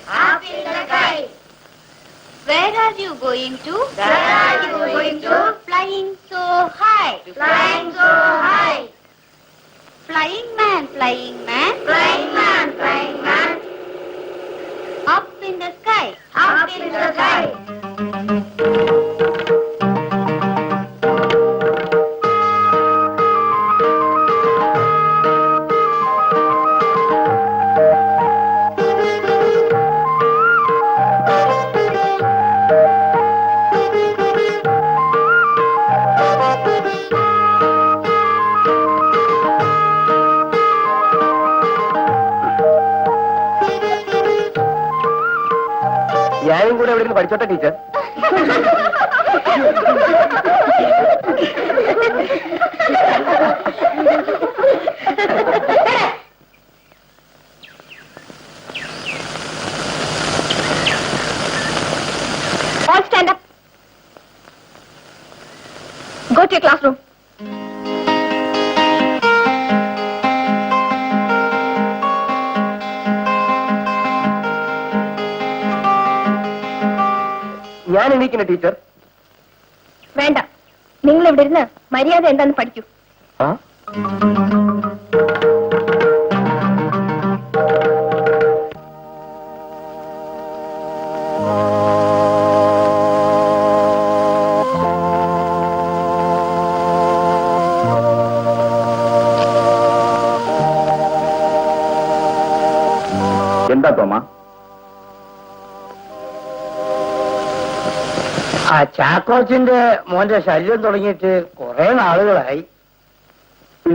Up in the sky. Where are you going to? Where are you going to? Flying so high. Flying so high. Flying man, flying man. Flying man, flying man. Up in the sky. Up in the sky. ഞാനും കൂടെ എവിടെ പഠിച്ചോട്ടെ teacher? All stand up. Go to your classroom. ഞാൻ എണീക്കുന്ന teacher? വേണ്ട, നിങ്ങൾ ഇവിടെ ഇരുന്ന് മര്യാദ എന്താന്ന് പഠിക്കൂ. എന്താ തോമ? ആ ചാക്കോച്ചിന്റെ മോന്റെ ശല്യം തുടങ്ങിയിട്ട് കുറെ നാളുകളായി.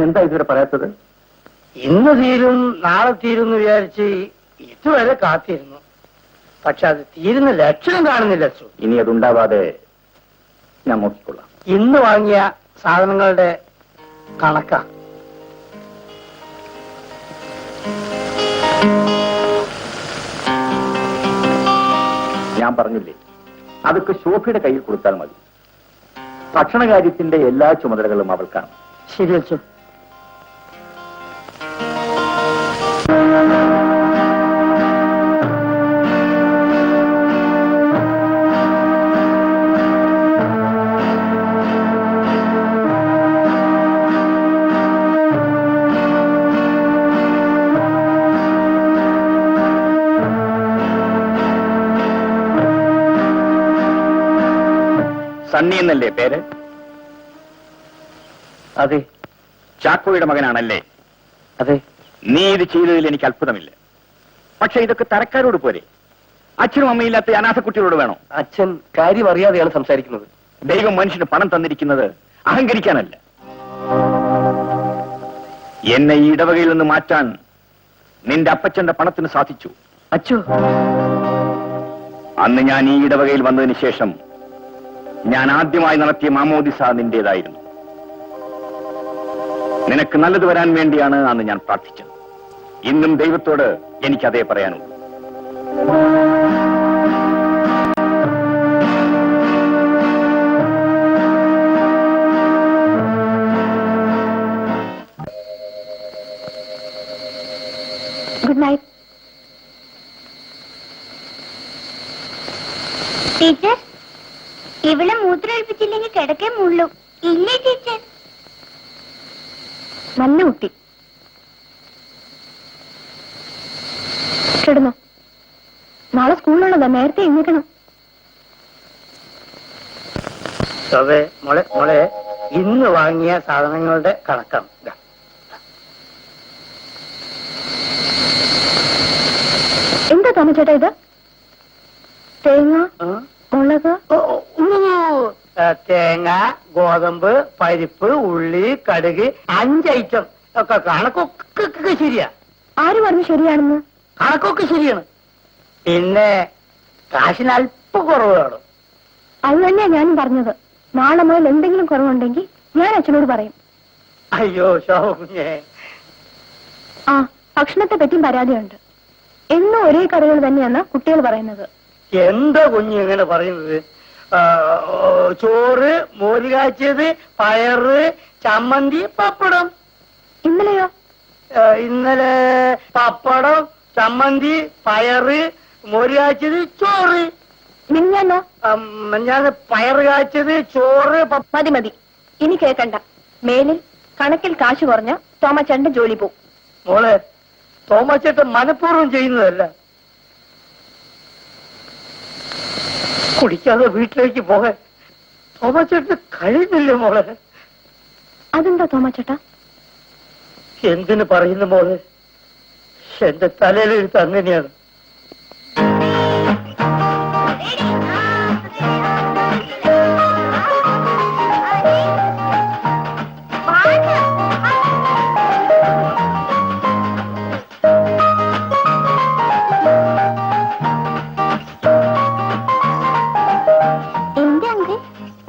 എന്താ ഇതുവരെ പറയാത്തത്? ഇന്ന് തീരും നാളെ തീരും എന്ന് വിചാരിച്ച് ഇതുവരെ കാത്തിരുന്നു. പക്ഷെ അത് തീരുന്ന ലക്ഷണം കാണുന്നില്ല. ഇനി അതുണ്ടാവാതെ ഞാൻ നോക്കിക്കൊള്ളാം. ഇന്ന് വാങ്ങിയ സാധനങ്ങളുടെ കണക്കാ. ഞാൻ പറഞ്ഞില്ലേ, അതൊക്കെ ശോഭയുടെ കയ്യിൽ കൊടുത്താൽ മതി. ഭക്ഷണകാര്യത്തിന്റെ എല്ലാ ചുമതലകളും അവൾക്കാണ്. ശരി അച്ഛൻ. സണ്ണി എന്നല്ലേ പേര്? അതെ. ചാക്കോയുടെ മകനാണല്ലേ? അതെ. നീ ഇത് ചെയ്തതിൽ എനിക്ക് അത്ഭുതമില്ല. പക്ഷെ ഇതൊക്കെ തരക്കാരോട് പോരെ? അച്ഛനും അമ്മയില്ലാത്ത അനാഥക്കുട്ടികളോട് വേണോ? അച്ഛൻ കാര്യം അറിയാതെയാണ് സംസാരിക്കുന്നത്. ദൈവം മനുഷ്യന് പണം തന്നിരിക്കുന്നത് അഹങ്കരിക്കാനല്ല. എന്നെ ഈ ഇടവകയിൽ നിന്ന് മാറ്റാൻ നിന്റെ അപ്പച്ചന്റെ പണത്തിന് സാധിച്ചു. അച്ഛോ, അന്ന് ഞാൻ ഈ ഇടവകയിൽ വന്നതിന് ശേഷം ഞാൻ ആദ്യമായി നടത്തിയ മാമോദിസ നിന്റേതായിരുന്നു. നിനക്ക് നല്ലത് വരാൻ വേണ്ടിയാണ് അന്ന് ഞാൻ പ്രാർത്ഥിച്ചത്. ഇന്നും ദൈവത്തോട് എനിക്കതേ പറയാനുള്ളൂ. Good night teacher. ഇവിടെ മൂത്രമൊഴിപ്പിച്ചില്ലെങ്കിൽ കിടക്കേ മുള്ളൂ. ഇല്ലേ ടീച്ചർ? നല്ല കുട്ടി. കിടന്നോ, നാളെ സ്കൂളിലുള്ളതാ, നേരത്തെ എഴുന്നേക്കണം. മോളെ മോളെ ഇന്ന് വാങ്ങിയ സാധനങ്ങളുടെ കണക്കാണ്. എന്താ തോമ ചേട്ടാ ഇത്? തേങ്ങ, മുളക്, തേങ്ങ, ഗോതമ്പ്, പരിപ്പ്, ഉള്ളി, കടുക്, 5 ഐറ്റം ഒക്കെ. കണക്കൊക്കെ ശരിയാ. ആര് പറഞ്ഞു ശരിയാണെന്ന്? കണക്കൊക്കെ ശരിയാണ്. പിന്നെ കാശിന് അല്പം കുറവ് വേണം. അത് തന്നെയാ ഞാനും പറഞ്ഞത്. നാളെ മുതൽ എന്തെങ്കിലും കുറവുണ്ടെങ്കിൽ ഞാൻ അച്ഛനോട് പറയും. അയ്യോ ശോഭുഞ്ഞേ. ആ, ഭക്ഷണത്തെ പറ്റിയും പരാതിയുണ്ട്. എന്നും ഒരേ കറികൾ തന്നെയാണ് കുട്ടികൾ പറയുന്നത്. എന്താ കുഞ്ഞ് ഇങ്ങനെ പറയുന്നത്? ചോറ്, മോര് കാച്ചിയത്, പയറ്, ചമ്മന്തി, പപ്പടം. ഇന്നലെയോ? ഇന്നലെ പപ്പടം, ചമ്മന്തി, പയറ്, മോര് കാച്ചത്, ചോറ്. മിഞ്ഞാന്നോ? ഞാൻ പയറ് കാച്ചത്, ചോറ്. മതി മതി, ഇനി കേക്കണ്ട. മേലിൽ കണക്കിൽ കാശ് കുറഞ്ഞ തോമച്ചേട്ടന്റെ ജോലി പോവും. മോളെ, തോമച്ചേട്ടൻ മനഃപൂർവ്വം ചെയ്യുന്നതല്ല. കുടിക്കാതെ വീട്ടിലേക്ക് പോകാൻ തോമച്ചേട്ടന് കഴിയുന്നില്ല മോളെ. അതെന്താ തോമച്ചേട്ടാ? എന്തിനു പറയുന്നു മോളെ? എന്റെ തലയിലെഴുത്ത് അങ്ങനെയാണ്.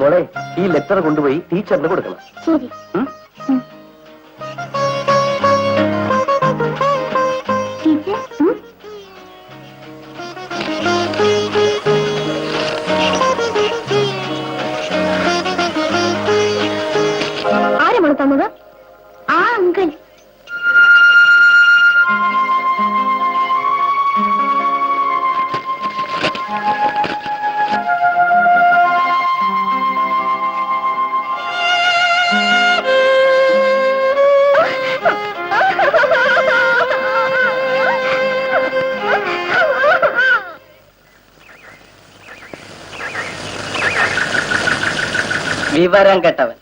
മോളെ, ഈ ലെറ്റർ കൊണ്ടുപോയി ടീച്ചറിന് കൊടുക്കണം. ശരി. ആരെ മോള് തന്നത്? ആ അങ്കിൾ. വിവരം കെട്ടവൻ.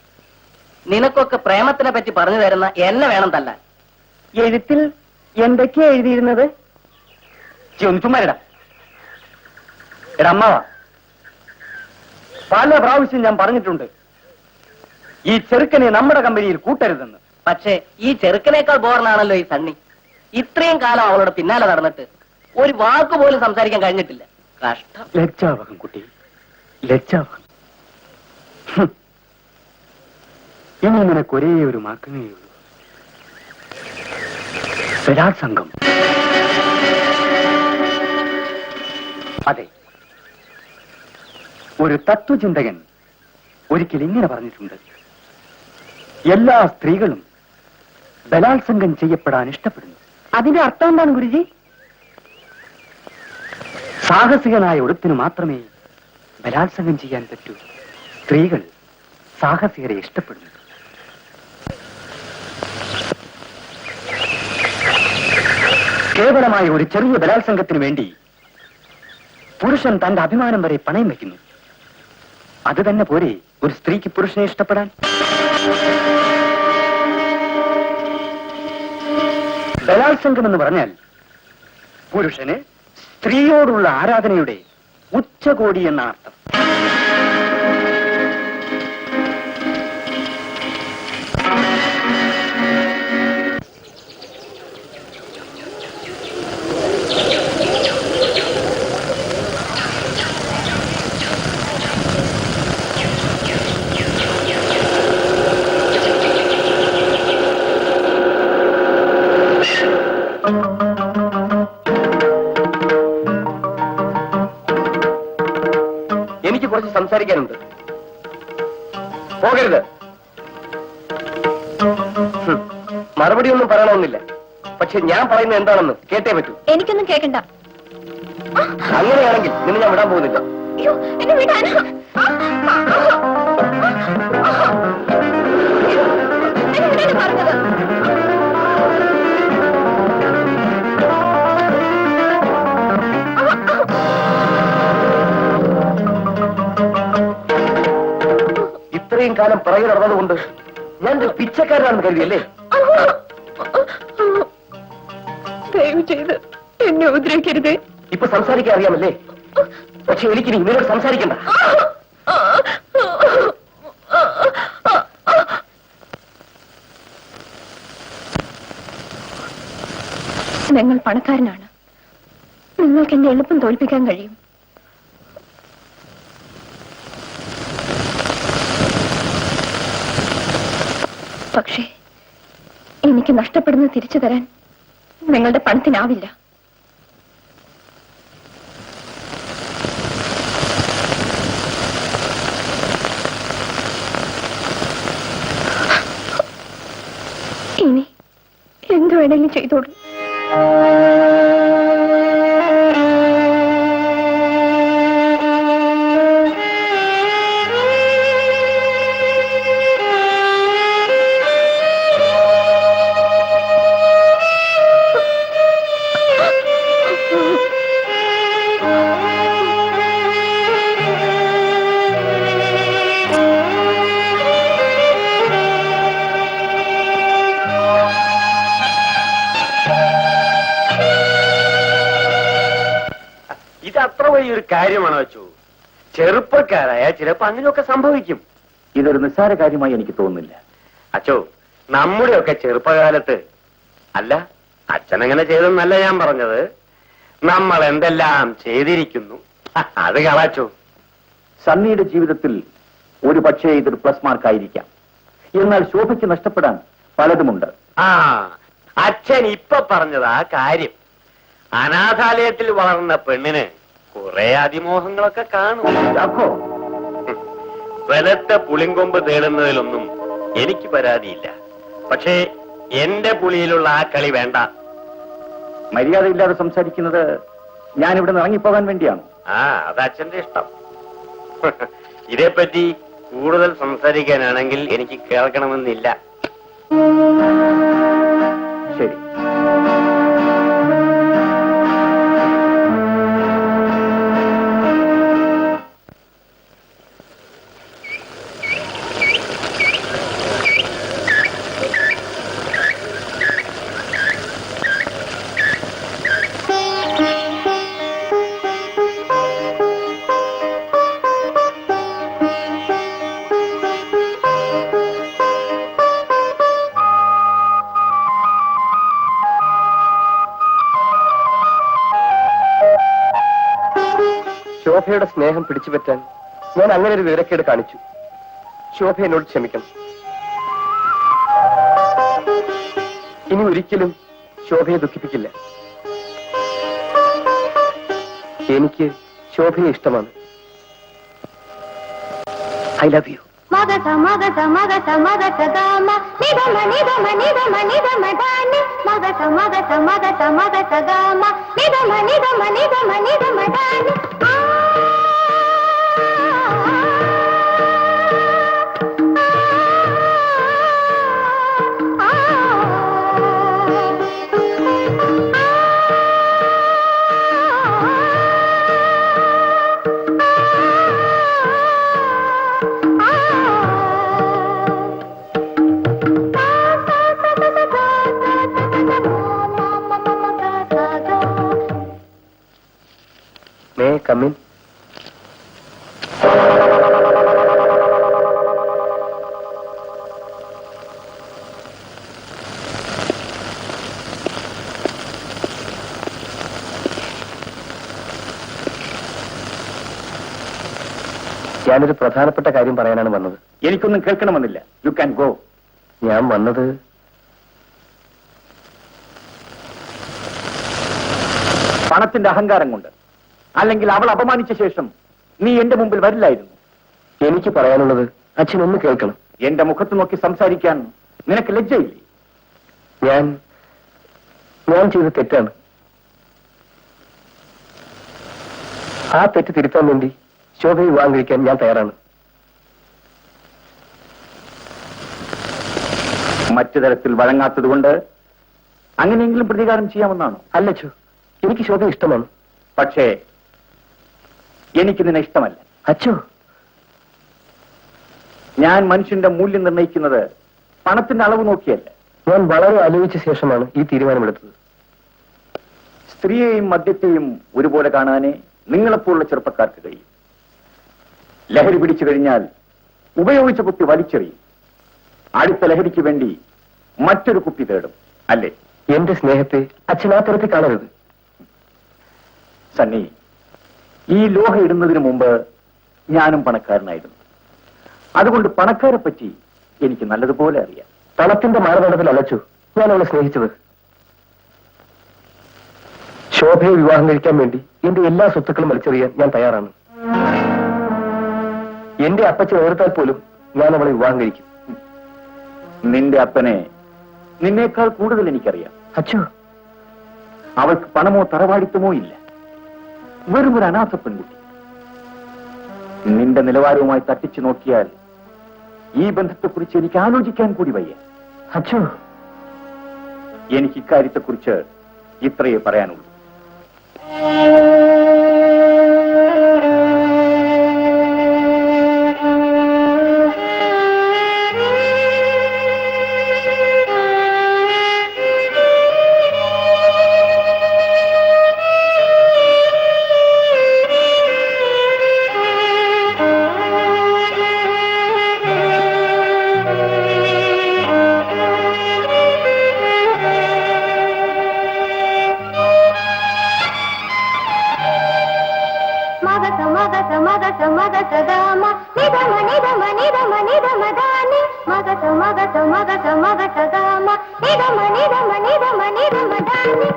നിനക്കൊക്കെ പ്രേമത്തിനെ പറ്റി പറഞ്ഞു തരുന്ന എന്നെ വേണം തല്ലാൻ. എഴുത്തിൽ എന്തൊക്കെയാ എഴുതിയിരുന്നത്? ചുമ്മാരിടാ. എടാ അമ്മാവാ, പല പ്രാവശ്യം ഞാൻ പറഞ്ഞിട്ടുണ്ട് ഈ ചെറുക്കനെ നമ്മുടെ കമ്പനിയിൽ കൂട്ടരുതെന്ന്. പക്ഷേ ഈ ചെറുക്കനേക്കാൾ ബോറനാണല്ലോ ഈ സണ്ണി. ഇത്രയും കാലം അവളുടെ പിന്നാലെ നടന്നിട്ട് ഒരു വാക്ക് പോലും സംസാരിക്കാൻ കഴിഞ്ഞിട്ടില്ല. കഷ്ടം. ലജ്ജാവകം കുട്ടി, ലജ്ജാവകം. ഇനി നിനക്ക് ഒരേ ഒരു മാർക്കമേ ഉള്ളൂ, ബലാത്സംഗം. അതെ, ഒരു തത്വചിന്തകൻ ഒരിക്കൽ ഇങ്ങനെ പറഞ്ഞിട്ടുണ്ട്: എല്ലാ സ്ത്രീകളും ബലാത്സംഗം ചെയ്യപ്പെടാൻ ഇഷ്ടപ്പെടുന്നു. അതിന്റെ അർത്ഥം എന്താണ് ഗുരുജി? സാഹസികനായ ഒടുത്തിനു മാത്രമേ ബലാത്സംഗം ചെയ്യാൻ പറ്റൂ. സ്ത്രീകൾ സാഹസികരെ ഇഷ്ടപ്പെടുന്നു. കേവലമായ ഒരു ചെറിയ ബലാത്സംഗത്തിന് വേണ്ടി പുരുഷൻ തന്റെ അഭിമാനം വരെ പണയം വയ്ക്കുന്നു. അത് തന്നെ പോരെ ഒരു സ്ത്രീക്ക് പുരുഷനെ ഇഷ്ടപ്പെടാൻ? ബലാത്സംഗം എന്ന് പറഞ്ഞാൽ പുരുഷന് സ്ത്രീയോടുള്ള ആരാധനയുടെ ഉച്ചകോടി എന്ന അർത്ഥം. എനിക്ക് കുറച്ച് സംസാരിക്കാനുണ്ട്. പോകരുത്. മറുപടി ഒന്നും പറയണമെന്നില്ല. പക്ഷെ ഞാൻ പറയുന്നത് എന്താണെന്ന് കേട്ടേ പറ്റൂ. എനിക്കൊന്നും കേൾക്കണ്ട. അങ്ങനെയാണെങ്കിൽ നിന്നെ ഞാൻ വിടാൻ പോകുന്നില്ല. അയ്യോ, എന്നെ വിടാനാ? എന്നെ വിടാനാ പറഞ്ഞത്? ഇത്രയും കാലം പുറകെ നടന്നതുകൊണ്ട് ഞാൻ ഒരു പിച്ചക്കാരനാണെന്ന് കരുതിയല്ലേ? ദയവ് ചെയ്ത് എന്നെ ഉപദ്രവിക്കരുത്. ഇപ്പൊ സംസാരിക്കാൻ അറിയാമല്ലേ? പക്ഷെ എനിക്ക് നിന്നോട് സംസാരിക്കണ്ട. നിങ്ങൾ പണക്കാരനാണ്. നിങ്ങൾക്ക് എന്നെ എളുപ്പം തോൽപ്പിക്കാൻ കഴിയും. പക്ഷേ എനിക്ക് നഷ്ടപ്പെടുന്നത് തിരിച്ചു തരാൻ നിങ്ങളുടെ പണത്തിനാവില്ല. ഇനി എന്തു വേണമെങ്കിലും ചെയ്തോളൂ. ചെറിയൊരു കാര്യമാണ് വെച്ചു. ചെറുപ്പക്കാരായ ചിലപ്പോ അങ്ങനെയൊക്കെ സംഭവിക്കും. ഇതൊരു നിസ്സാര കാര്യമായി എനിക്ക് തോന്നുന്നില്ല. അച്ചോ, നമ്മുടെയൊക്കെ ചെറുപ്പകാലത്ത്, അല്ല അച്ഛനങ്ങനെ ചെയ്തെന്നല്ല ഞാൻ പറഞ്ഞത്, നമ്മൾ എന്തെല്ലാം ചെയ്തിരിക്കുന്നു. അത് കളാച്ചോ. സണ്ണിയുടെ ജീവിതത്തിൽ ഒരു പക്ഷേ ഇതൊരു പ്ലസ് മാർക്കായിരിക്കാം. എന്നാൽ ശോഭയ്ക്ക് നഷ്ടപ്പെടാൻ പലതുമുണ്ട്. ആ, അച്ഛൻ ഇപ്പൊ പറഞ്ഞത് ആ കാര്യം. അനാഥാലയത്തിൽ വളർന്ന പെണ്ണിന് കുറെ അതിമോഹങ്ങളൊക്കെ കാണും. അപ്പോ വെളുത്ത പുളിങ്കൊമ്പ് തേടുന്നതിലൊന്നും എനിക്ക് പരാതിയില്ല. പക്ഷേ എന്റെ പുളിയിലുള്ള ആ കളി വേണ്ട. മര്യാദയില്ലാതെ സംസാരിക്കുന്നത് ഞാൻ ഇവിടെ നിന്ന് ഇറങ്ങിപ്പോകാൻ വേണ്ടിയാണ്. ആ, അത് അച്ഛന്റെ ഇഷ്ടം. ഇതേപ്പറ്റി കൂടുതൽ സംസാരിക്കാനാണെങ്കിൽ എനിക്ക് കേൾക്കണമെന്നില്ല. ശരി. ശോഭയുടെ സ്നേഹം പിടിച്ചുപറ്റാൻ ഞാൻ അങ്ങനെ ഒരു വിവരക്കേട് കാണിച്ചു. ശോഭ എന്നോട് ക്ഷമിക്കണം. ഇനി ഒരിക്കലും ശോഭയെ ദുഃഖിപ്പിക്കില്ല. എനിക്ക് ശോഭയെ ഇഷ്ടമാണ്. I love you. മഗത മഗത മഗത മഗത ഗാമ നിദമ നിദമ നിദമ നിദമ ദാനി മഗത മഗത മഗത മഗത ഗാമ നിദമ നിദമ നിദമ നിദമ ദാനി May I come in? ഞാനൊരു പ്രധാനപ്പെട്ട കാര്യം പറയാനാണ് വന്നത്. എനിക്കൊന്നും കേൾക്കണമെന്നില്ല. You can go. ഞാൻ വന്നത് പണത്തിന്റെ അഹങ്കാരം കൊണ്ട്. അല്ലെങ്കിൽ അവൾ അപമാനിച്ച ശേഷം നീ എന്റെ മുമ്പിൽ വരില്ലായിരുന്നു. എനിക്ക് പറയാനുള്ളത് അച്ഛനൊന്ന് കേൾക്കണം. എന്റെ മുഖത്ത് നോക്കി സംസാരിക്കാൻ നിനക്ക് ലജ്ജയില്ലേ? ഞാൻ ചെയ്ത തെറ്റാണ്. ആ തെറ്റ് തിരുത്താൻ വേണ്ടി ശോഭയെ വിവാഹം കഴിക്കാൻ ഞാൻ തയ്യാറാണ്. മറ്റു തരത്തിൽ വഴങ്ങാത്തതുകൊണ്ട് അങ്ങനെയെങ്കിലും പ്രതികാരം ചെയ്യാമെന്നാണോ? അല്ലച്ചോ, എനിക്ക് ശോഭ ഇഷ്ടമാണ്. പക്ഷേ എനിക്ക് നിന്നെ ഇഷ്ടമല്ല. അച്ചോ, ഞാൻ മനുഷ്യന്റെ മൂല്യം നിർണ്ണയിക്കുന്നത് പണത്തിന്റെ അളവ് നോക്കിയല്ല. ഞാൻ വളരെ ആലോചിച്ച ശേഷമാണ് ഈ തീരുമാനമെടുത്തത്. സ്ത്രീയെയും മദ്യത്തെയും ഒരുപോലെ കാണാനേ നിങ്ങളെപ്പോലുള്ള ചെറുപ്പക്കാർക്ക് കഴിയും. ലഹരി പിടിച്ചു കഴിഞ്ഞാൽ ഉപയോഗിച്ച കുപ്പി വലിച്ചെറിയും. അടുത്ത ലഹരിക്ക് വേണ്ടി മറ്റൊരു കുപ്പി തേടും. അല്ലേ? എന്റെ സ്നേഹത്തെ അച്ഛൻ ആ തരത്തിൽ കാണരുത്. സണ്ണി, ഈ ലോഹ ഇടുന്നതിന് മുമ്പ് ഞാനും പണക്കാരനായിരുന്നു. അതുകൊണ്ട് പണക്കാരെ പറ്റി എനിക്ക് നല്ലതുപോലെ അറിയാം. പണത്തിന്റെ മാനദണ്ഡത്തിൽ അലച്ചു ഞാൻ അവളെ സ്നേഹിച്ചത്. ശോഭയെ വിവാഹം കഴിക്കാൻ വേണ്ടി എന്റെ എല്ലാ സ്വത്തുക്കളും വലിച്ചെറിയാൻ ഞാൻ തയ്യാറാണ്. എന്റെ അപ്പച്ചൻ ഓർത്താൽ പോലും ഞാൻ അവളെ വിവാഹം കഴിക്കും. നിന്റെ അപ്പനെ നിന്നേക്കാൾ കൂടുതൽ എനിക്കറിയാം. അച്ഛോ, അവൾക്ക് പണമോ തറവാടിത്തമോ ഇല്ല. വെറും ഒരു അനാഥ പെൺകുട്ടി. നിന്റെ നിലവാരവുമായി തട്ടിച്ചു നോക്കിയാൽ ഈ ബന്ധത്തെക്കുറിച്ച് എനിക്ക് ആലോചിക്കാൻ കൂടി വയ്യ. അച്ഛോ, എനിക്ക് ഇക്കാര്യത്തെക്കുറിച്ച് ഇത്രയേ പറയാനുള്ളൂ. మగ మగ మగ మగ సగమ నిదమ నిదమ నిదమ నిదమ దాని మగ మగ మగ మగ సగమ నిదమ నిదమ నిదమ నిదమ దాని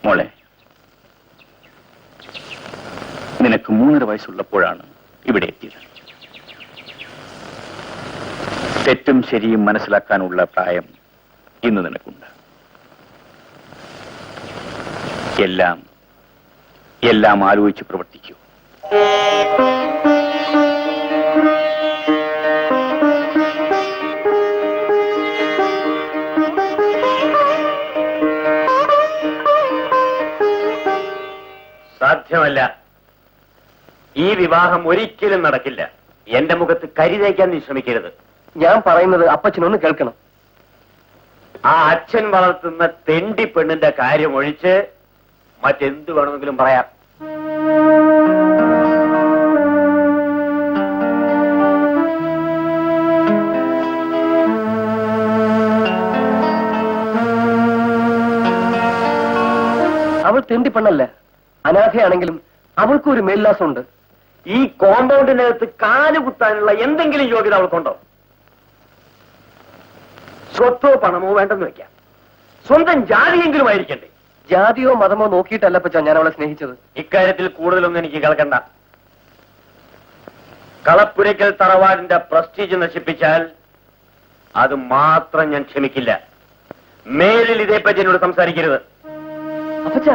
മോളെ, നിനക്ക് 3.5 വയസ്സുള്ളപ്പോഴാണ് ഇവിടെ എത്തിയത്. തെറ്റും ശരിയും മനസ്സിലാക്കാനുള്ള പ്രായം ഇന്ന് നിനക്കുണ്ട്. എല്ലാം ആലോചിച്ച് പ്രവർത്തിക്കൂ. സാധ്യമല്ല. ഈ വിവാഹം ഒരിക്കലും നടക്കില്ല. എന്റെ മുഖത്ത് കരി തേക്കാൻ നീ ശ്രമിക്കരുത്. ഞാൻ പറയുന്നത് അപ്പച്ചനൊന്ന് കേൾക്കണം. ആ അച്ഛൻ വളർത്തുന്ന തെണ്ടി പെണ്ണിന്റെ കാര്യം ഒഴിച്ച് മറ്റെന്ത് വേണമെങ്കിലും പറയാം. അവൾ തെണ്ടി പെണ്ണല്ല, അനാഥയാണെങ്കിലും അവൾക്കും ഒരു മേൽലാസമുണ്ട്. ഈ കോമ്പൗണ്ടിനകത്ത് കാല് കുത്താനുള്ള എന്തെങ്കിലും യോഗ്യത അവൾക്കുണ്ടോ? സ്വത്തോ പണമോ വേണ്ടെന്ന് വെക്കാം, സ്വന്തം ജാതിയെങ്കിലും ആയിരിക്കണ്ടേ? ജാതിയോ മതമോ നോക്കിയിട്ടല്ല അപ്പച്ച ഞാൻ അവളെ സ്നേഹിച്ചത്. ഇക്കാര്യത്തിൽ കൂടുതലൊന്നും എനിക്ക് കേൾക്കണ്ട. കളപ്പുരയ്ക്കൽ തറവാടിന്റെ പ്രസ്റ്റീജ് നശിപ്പിച്ചാൽ അത് മാത്രം ഞാൻ ക്ഷമിക്കില്ല. മേലിൽ ഇതേപ്പറ്റി എന്നോട് സംസാരിക്കരുത്. അപ്പച്ച,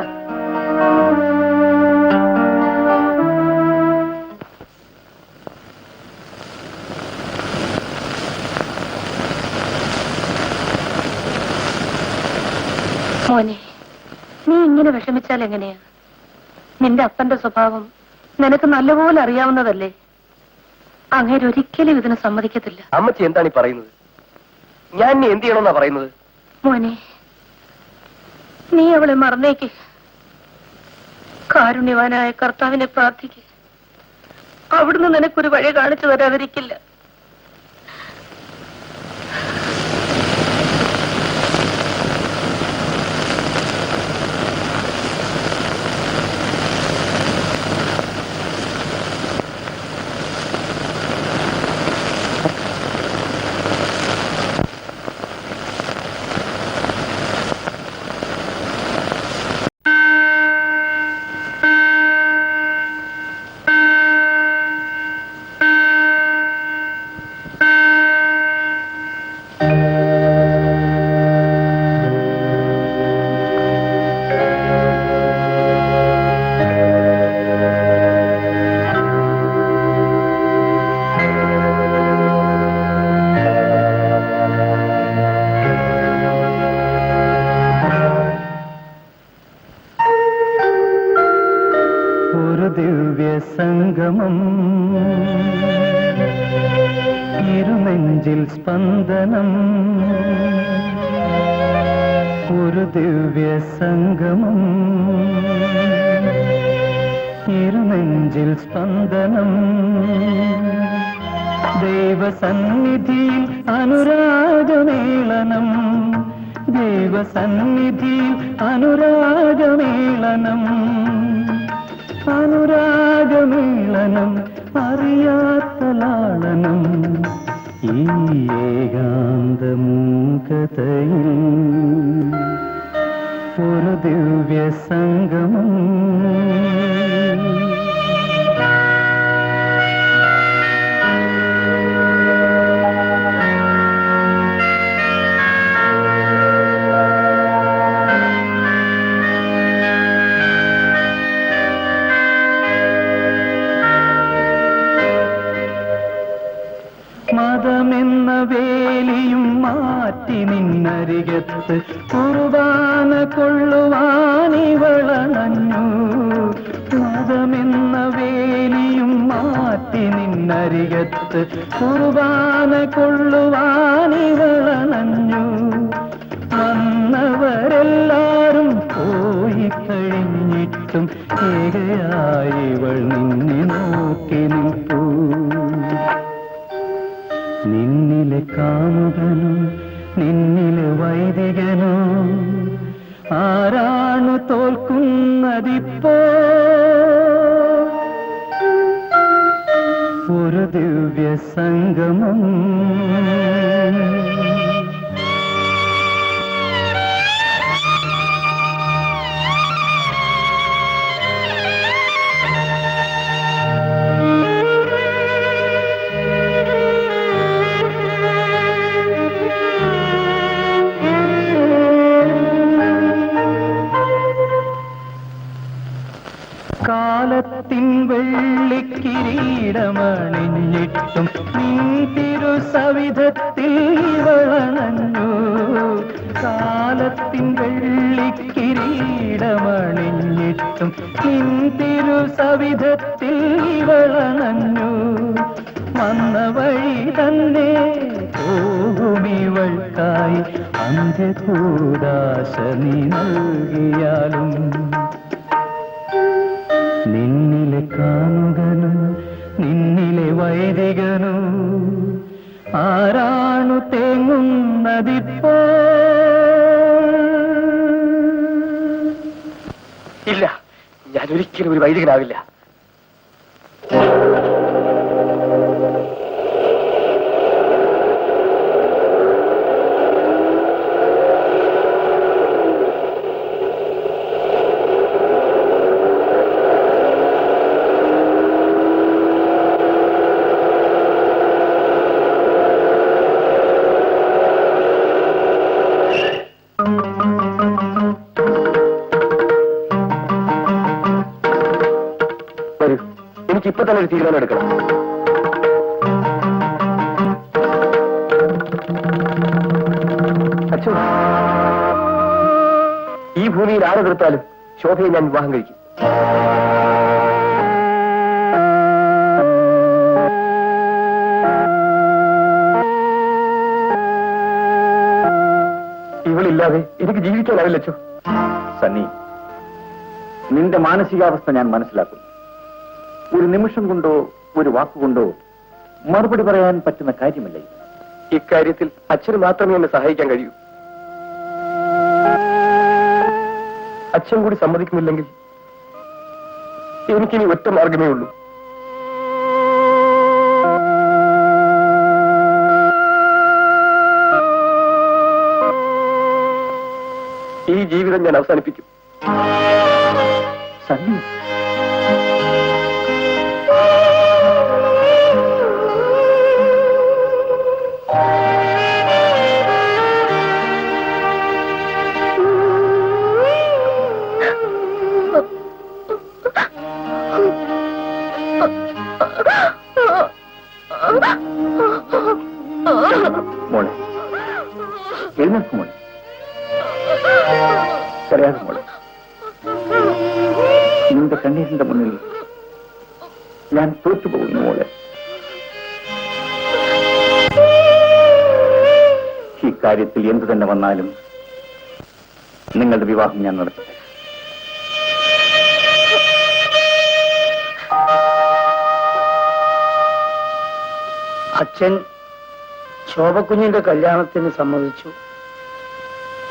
മോനെ, നീ ഇങ്ങനെ വിഷമിച്ചാൽ എങ്ങനെയാ? നിന്റെ അപ്പന്റെ സ്വഭാവം നിനക്ക് നല്ലപോലെ അറിയാവുന്നതല്ലേ. അങ്ങേരൊരിക്കലും ഇതിന് സമ്മതിക്കത്തില്ല. അമ്മച്ചി എന്താണ് ഈ പറയുന്നത്? ഞാൻ നീ എന്ത് ചെയ്യണമെന്നാ പറയുന്നത്? മോനെ, നീ അവളെ മറന്നേക്ക്. കാരുണ്യവാനായ കർത്താവിനെ പ്രാർത്ഥിക്ക്. അവിടുന്ന് നിനക്കൊരു വഴി കാണിച്ചു തരാതിരിക്കില്ല. സംഗമം ഇരുനെഞ്ചിൽ സ്പന്ദനം ഒരു ദിവ്യ സംഗമം ഇരുനെഞ്ചിൽ സ്പന്ദനം ദൈവസന്നിധിയിൽ അനുരാഗമേളനം ദൈവസന്നിധിയിൽ അനുരാഗമേളനം അനുരാഗമേളനം അറിയാത്ത ലാളനം ഈ ഏകാന്തമൂകതയിൽ ഒരു ദിവ്യ സംഗമം മതമെന്ന വേലിയും മാറ്റി നിന്നരികത്ത് കുർബാന കൊള്ളുവാൻ അരികത്ത് കുർബാന കൊള്ളുവാനിവളണഞ്ഞു. വന്നവരെല്ലാരും പോയി കഴിഞ്ഞിട്ടും ഏകയായിവൾ നിന്നെ നോക്കി നിൽപ്പൂ. നിന്നിലെ കാമുകനോ നിന്നിലെ വൈദികനോ ആരാണ് തോൽക്കുന്നതിപ്പോ? ഒരു ദിവ്യ സംഗമം. കാലത്തിൻ വെള്ളിക്കിരീടമണിഞ്ഞിട്ടും നിൻ തിരുസവിധത്തിൽ ഇവളണഞ്ഞു. കാലത്തിൻ വെള്ളിക്കിരീടമണിഞ്ഞിട്ടും നിൻ തിരുസവിധത്തിൽ ഇവളണഞ്ഞു. വന്ന വഴി തന്നെ പോകുമിവൾക്കായി അന്ത്യകൂദാശ നീ നൽകിയാലും. നിന്നിലെ കാമുകനും നിന്നിലെ വൈദികനും ആരാണു തേങ്ങുന്നതിപ്പോ? ഇല്ല, ഞാൻ ഒരിക്കലും ഒരു വൈദികനാവില്ല. എനിക്കിപ്പോ തന്നെ ഒരു തീരുമാനം എടുക്കണം. അച്ഛൻ, ഈ ഭൂമിയിൽ ആരെ തീർത്താലും ശോഭയെ ഞാൻ വിവാഹം കഴിക്കും. ഇവളില്ലാതെ എനിക്ക് ജീവിക്കാനാവില്ല അച്ഛോ. സണ്ണി, നിന്റെ മാനസികാവസ്ഥ ഞാൻ മനസ്സിലാക്കുന്നു. ഒരു നിമിഷം കൊണ്ടോ ഒരു വാക്കുകൊണ്ടോ മറുപടി പറയാൻ പറ്റുന്ന കാര്യമല്ല. ഇക്കാര്യത്തിൽ അച്ഛന് മാത്രമേ എന്നെ സഹായിക്കാൻ കഴിയൂ. അച്ഛൻ കൂടി സമ്മതിക്കുന്നില്ലെങ്കിൽ എനിക്കിനി ഒറ്റ മാർഗമേ ഉള്ളൂ. ഈ ജീവിതം ഞാൻ അവസാനിപ്പിക്കും. സണ്ണി, മോളെ എഴുന്നേൽക്കും മോളെ, കരയാതെ മോളെ. നിന്റെ കണ്ണീരിന്റെ മുന്നിൽ ഞാൻ തോറ്റുപോകുന്നു മോളെ. ഈ കാര്യത്തിൽ എന്തു തന്നെ വന്നാലും നിങ്ങളുടെ വിവാഹം ഞാൻ നടത്തട്ടെ. അച്ഛൻ ശോഭക്കുഞ്ഞിന്റെ കല്യാണത്തിന് സമ്മതിച്ചു.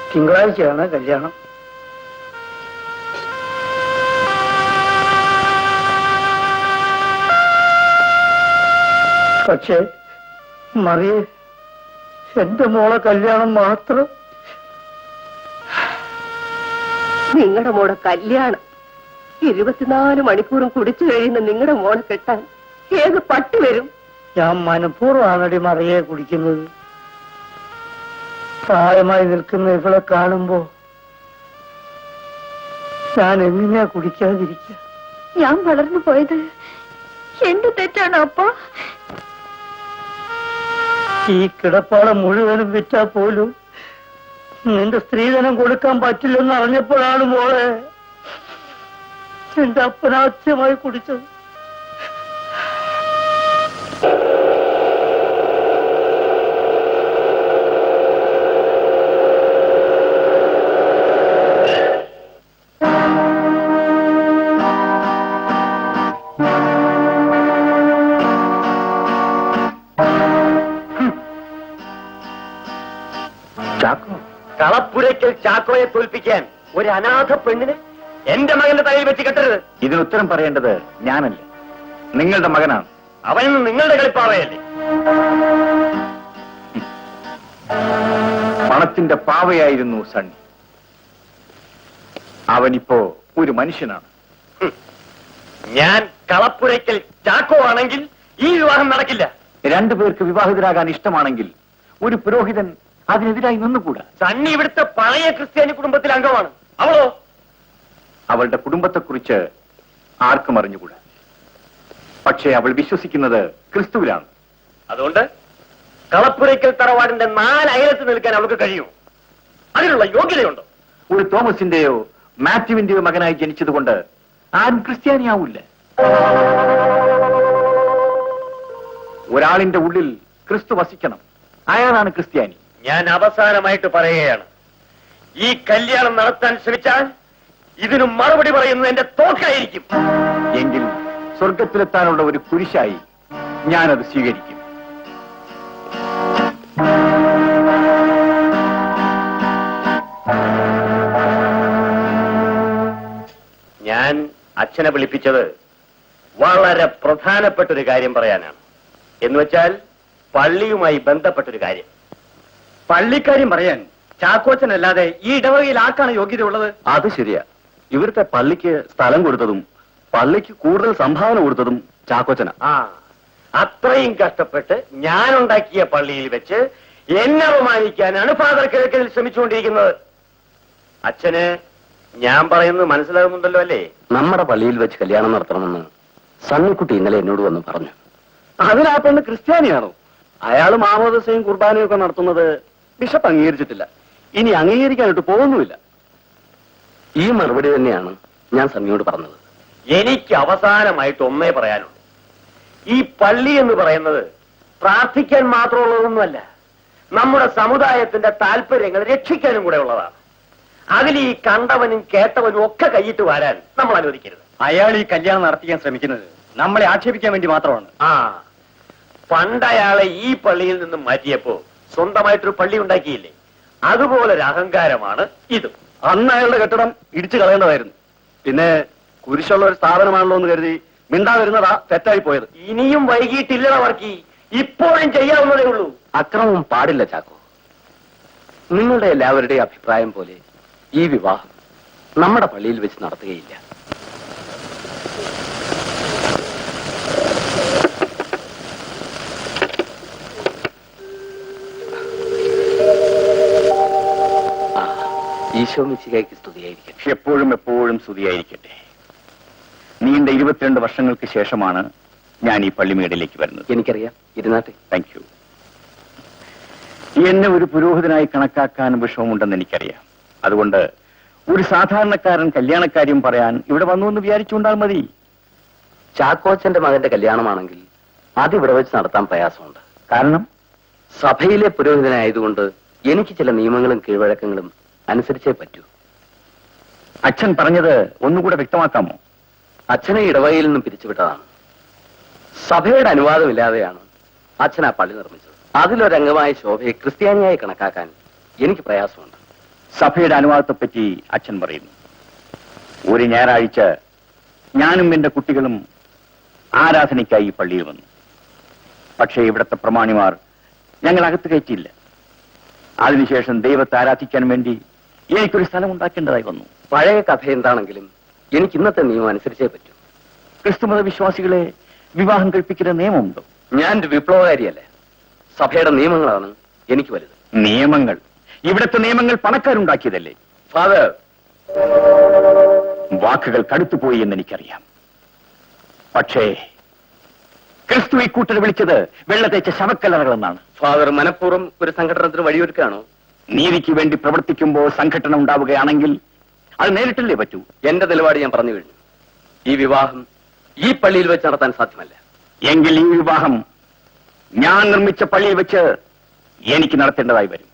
തിങ്കളാഴ്ചയാണ് കല്യാണം. പക്ഷേ മറിയെ, എന്റെ മോളെ കല്യാണം മാത്രം. നിങ്ങളുടെ മോളെ കല്യാണം 24 മണിക്കൂറും കുടിച്ചു കഴിയുന്ന നിങ്ങളുടെ മോളെ കെട്ടാൻ ഏത് പട്ടി വരും? ഞാൻ മനഃപൂർവ്വമാണടി മറിയെ കുടിക്കുന്നത്. പ്രായമായി നിൽക്കുന്ന ഇവളെ കാണുമ്പോ ഞാൻ എങ്ങനെയാ കുടിക്കാതിരിക്കുക? ഞാൻ വളർന്നു പോയത് എന്റെ തെറ്റാണോ അപ്പോ? ഈ കിടപ്പാടം മുഴുവനും വിറ്റാ പോലും നിന്റെ സ്ത്രീധനം കൊടുക്കാൻ പറ്റില്ലെന്ന് അറിഞ്ഞപ്പോഴാണ് മോളെ എന്റെ അപ്പനാദ്യമായി കുടിച്ചത്. ചാക്കോ, കളപ്പുരയ്ക്കൽ ചാക്കോയെ തോൽപ്പിക്കാൻ ഒരു അനാഥ പെണ്ണിന് എന്റെ മകന്റെ തലയിൽ വെച്ച് കെട്ടരുത്. ഇതിനുത്തരം പറയേണ്ടത് ഞാനല്ല, നിങ്ങളുടെ മകനാണ്. അവൻ നിങ്ങളുടെ കളിപ്പാവയല്ലേ? പണത്തിന്റെ പാവയായിരുന്നു സണ്ണി. അവനിപ്പോ ഒരു മനുഷ്യനാണ്. ഞാൻ കളപ്പുരയ്ക്കൽ ചാക്കോ ആണെങ്കിൽ ഈ വിവാഹം നടക്കില്ല. രണ്ടുപേർക്ക് വിവാഹിതരാകാൻ ഇഷ്ടമാണെങ്കിൽ ഒരു പുരോഹിതൻ അതിനെതിരായി നിന്നുകൂടാ. സണ്ണി ഇവിടുത്തെ പഴയ ക്രിസ്ത്യാനി കുടുംബത്തിലെ അംഗമാണ്. അവളോ? അവളുടെ കുടുംബത്തെക്കുറിച്ച് ആർക്കും അറിഞ്ഞുകൂടാ. പക്ഷേ അവൾ വിശ്വസിക്കുന്നത് ക്രിസ്തുവിലാണ്. അതുകൊണ്ട് കളപ്പുരയ്ക്കൽ തറവാടിന്റെ 4 അയലത്ത് നിൽക്കാൻ അവൾക്ക് കഴിയും. അതിനുള്ള യോഗ്യതയുണ്ടോ? ഒരു തോമസിന്റെയോ മാത്യുവിന്റെയോ മകനായി ജനിച്ചതുകൊണ്ട് ആരും ക്രിസ്ത്യാനിയാവില്ല. ഒരാളിന്റെ ഉള്ളിൽ ക്രിസ്തു വസിക്കണം, അയാളാണ് ക്രിസ്ത്യാനി. ഞാൻ അവസാനമായിട്ട് പറയുകയാണ്, ഈ കല്യാണം നടത്താൻ ശ്രമിച്ചാൽ ഇതിനു മറുപടി പറയുന്നത് എന്റെ തോക്കായിരിക്കും. എങ്കിൽ സ്വർഗത്തിലെത്താനുള്ള ഒരു കുരിശായി ഞാനത് സ്വീകരിക്കും. ഞാൻ അച്ഛനെ വിളിപ്പിച്ചത് വളരെ പ്രധാനപ്പെട്ട ഒരു കാര്യം പറയാനാണ്. എന്നുവെച്ചാൽ പള്ളിയുമായി ബന്ധപ്പെട്ടൊരു കാര്യം. പള്ളിക്കാര്യം പറയാൻ ചാക്കോച്ചനല്ലാതെ ഈ ഇടവകയിൽ ആർക്കാണ് യോഗ്യതയുള്ളത്? അത് ശരിയാ. ഇവിടുത്തെ പള്ളിക്ക് സ്ഥലം കൊടുത്തതും പള്ളിക്ക് കൂടുതൽ സംഭാവന കൊടുത്തതും ചാക്കോച്ചന. അത്രയും കഷ്ടപ്പെട്ട് ഞാനുണ്ടാക്കിയ പള്ളിയിൽ വെച്ച് എന്നെ അപമാനിക്കാനാണ് ഫാദർ കിഴക്കൽ ശ്രമിച്ചുകൊണ്ടിരിക്കുന്നത്. അച്ഛന് ഞാൻ പറയുന്നത് മനസ്സിലാകുന്നുണ്ടല്ലോ അല്ലേ? നമ്മുടെ പള്ളിയിൽ വെച്ച് കല്യാണം നടത്തണമെന്ന് സണ്ണിക്കുട്ടി ഇന്നലെ എന്നോട് വന്ന് പറഞ്ഞു. അതിനാ പെണ്ണ് ക്രിസ്ത്യാനിയാണോ? അയാൾ മാമോദിസയും കുർബാനയും ഒക്കെ നടത്തുന്നത് ബിഷപ്പ് അംഗീകരിച്ചിട്ടില്ല. ഇനി അംഗീകരിക്കാനായിട്ട് പോകുന്നുമില്ല. ഈ മറുപടി തന്നെയാണ് ഞാൻ സണ്ണിയോട് പറഞ്ഞത്. എനിക്ക് അവസാനമായിട്ട് ഒന്നേ പറയാനുള്ളൂ. ഈ പള്ളി എന്ന് പറയുന്നത് പ്രാർത്ഥിക്കാൻ മാത്രമുള്ളതൊന്നുമല്ല, നമ്മുടെ സമുദായത്തിന്റെ താല്പര്യങ്ങൾ രക്ഷിക്കാനും കൂടെ ഉള്ളതാണ്. അതിൽ ഈ കണ്ടവനും കേട്ടവനും ഒക്കെ കൈയിട്ട് വരാൻ നമ്മൾ അനുവദിക്കരുത്. അയാൾ ഈ കല്യാണം നടത്തിക്കാൻ ശ്രമിക്കുന്നത് നമ്മളെ ആക്ഷേപിക്കാൻ വേണ്ടി മാത്രമാണ്. പണ്ടയാളെ ഈ പള്ളിയിൽ നിന്നും മാറ്റിയപ്പോ സ്വന്തമായിട്ടൊരു പള്ളി ഉണ്ടാക്കിയില്ലേ? അതുപോലൊരു അഹങ്കാരമാണ് ഇതും. അന്ന് അയാളുടെ കെട്ടിടം ഇടിച്ചു കളയേണ്ടതായിരുന്നു. പിന്നെ കുരിശുള്ള ഒരു സ്ഥാപനമാണല്ലോ എന്ന് കരുതി മിണ്ടാതിരുന്നതാ തെറ്റായി പോയത്. ഇനിയും വൈകിട്ടില്ലട വർക്കി, ഇപ്പോഴും ചെയ്യാവുന്നതേ ഉള്ളൂ. അക്രമം പാടില്ല ചാക്കോ. നിങ്ങളുടെ എല്ലാവരുടെയും അഭിപ്രായം പോലെ ഈ വിവാഹം നമ്മുടെ പള്ളിയിൽ വെച്ച് നടത്തുകയില്ല. ഈശോ മിശിഹായ്ക്ക് സ്തുതിയായിരിക്കട്ടെ. എപ്പോഴും എപ്പോഴും സ്തുതിയായിരിക്കട്ടെ. നീണ്ട 22 വർഷങ്ങൾക്ക് ശേഷമാണ് ഞാൻ ഈ പള്ളിമേടിലേക്ക് വരുന്നത്. എനിക്കറിയാം. ഇരുന്നാട്ടെ. Thank you. എന്നെ ഒരു പുരോഹിതനായി കണക്കാക്കാൻ വിഷമമുണ്ടെന്ന് എനിക്കറിയാം. അതുകൊണ്ട് ഒരു സാധാരണക്കാരൻ കല്യാണക്കാര്യം പറയാൻ ഇവിടെ വന്നു എന്ന് വിചാരിച്ചുകൊണ്ടാൽ മതി. ചാക്കോച്ചന്റെ മകന്റെ കല്യാണമാണെങ്കിൽ അതിവിടെ വെച്ച് നടത്താൻ പ്രയാസമുണ്ട്. കാരണം സഭയിലെ പുരോഹിതനായതുകൊണ്ട് എനിക്ക് ചില നിയമങ്ങളും കീഴ്വഴക്കങ്ങളും അനുസരിച്ചേ പറ്റൂ. അച്ഛൻ പറഞ്ഞത് ഒന്നുകൂടെ വ്യക്തമാക്കാമോ? അച്ഛനെ ഇടവകയിൽ നിന്നും പിരിച്ചുവിട്ടതാണ്. സഭയുടെ അനുവാദമില്ലാതെയാണ് അച്ഛൻ ആ പള്ളി നിർമ്മിച്ചത്. അതിലൊരംഗമായ ശോഭയെ ക്രിസ്ത്യാനിയായി കണക്കാക്കാൻ എനിക്ക് പ്രയാസമുണ്ട്. സഭയുടെ അനുവാദത്തെപ്പറ്റി അച്ഛൻ പറയുന്നു. ഒരു ഞായറാഴ്ച ഞാനും എന്റെ കുട്ടികളും ആരാധനയ്ക്കായി ഈ പള്ളിയിൽ വന്നു. പക്ഷേ ഇവിടുത്തെ പ്രമാണിമാർ ഞങ്ങൾ അകത്ത് കയറ്റിയില്ല. അതിനുശേഷം ദൈവത്തെ ആരാധിക്കാൻ വേണ്ടി എനിക്കൊരു സ്ഥലം ഉണ്ടാക്കേണ്ടതായി വന്നു. പഴയ കഥ എന്താണെങ്കിലും എനിക്ക് ഇന്നത്തെ നിയമം അനുസരിച്ചേ പറ്റൂ. ക്രിസ്തുമത വിശ്വാസികളെ വിവാഹം കഴിപ്പിക്കുന്ന നിയമമുണ്ടോ? ഞാൻ ഒരു വിപ്ലവകാരിയല്ലേ. സഭയുടെ നിയമങ്ങളാണ് എനിക്ക് വലുത്. നിയമങ്ങൾ? ഇവിടുത്തെ നിയമങ്ങൾ പണക്കാരുണ്ടാക്കിയതല്ലേ? ഫാദർ, വാക്കുകൾ കടുത്തുപോയി എന്ന് എനിക്കറിയാം. പക്ഷേ ക്രിസ്തു ഈ കൂട്ടർ വിളിച്ചത് വെള്ളത്തേച്ച ശവക്കല്ലറകളെന്നാണ്. ഫാദർ മനഃപൂർവ്വം ഒരു സംഘടനത്തിന് വഴിയൊരുക്കാണോ? നീതിക്ക് വേണ്ടി പ്രവർത്തിക്കുമ്പോൾ സംഘടന ഉണ്ടാവുകയാണെങ്കിൽ അത് നേരിട്ടല്ലേ പറ്റൂ. എന്റെ നിലപാട് ഞാൻ പറഞ്ഞു കഴിഞ്ഞു. ഈ വിവാഹം ഈ പള്ളിയിൽ വെച്ച് നടത്താൻ സാധ്യമല്ല. എങ്കിൽ ഈ വിവാഹം ഞാൻ നിർമ്മിച്ച പള്ളിയിൽ വെച്ച് എനിക്ക് നടത്തേണ്ടതായി വരും.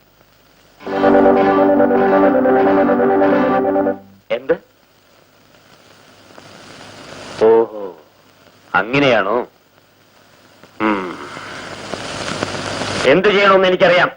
എന്ത്? ഓഹോ, അങ്ങനെയാണോ? എന്തു ചെയ്യണമെന്ന് എനിക്കറിയാം.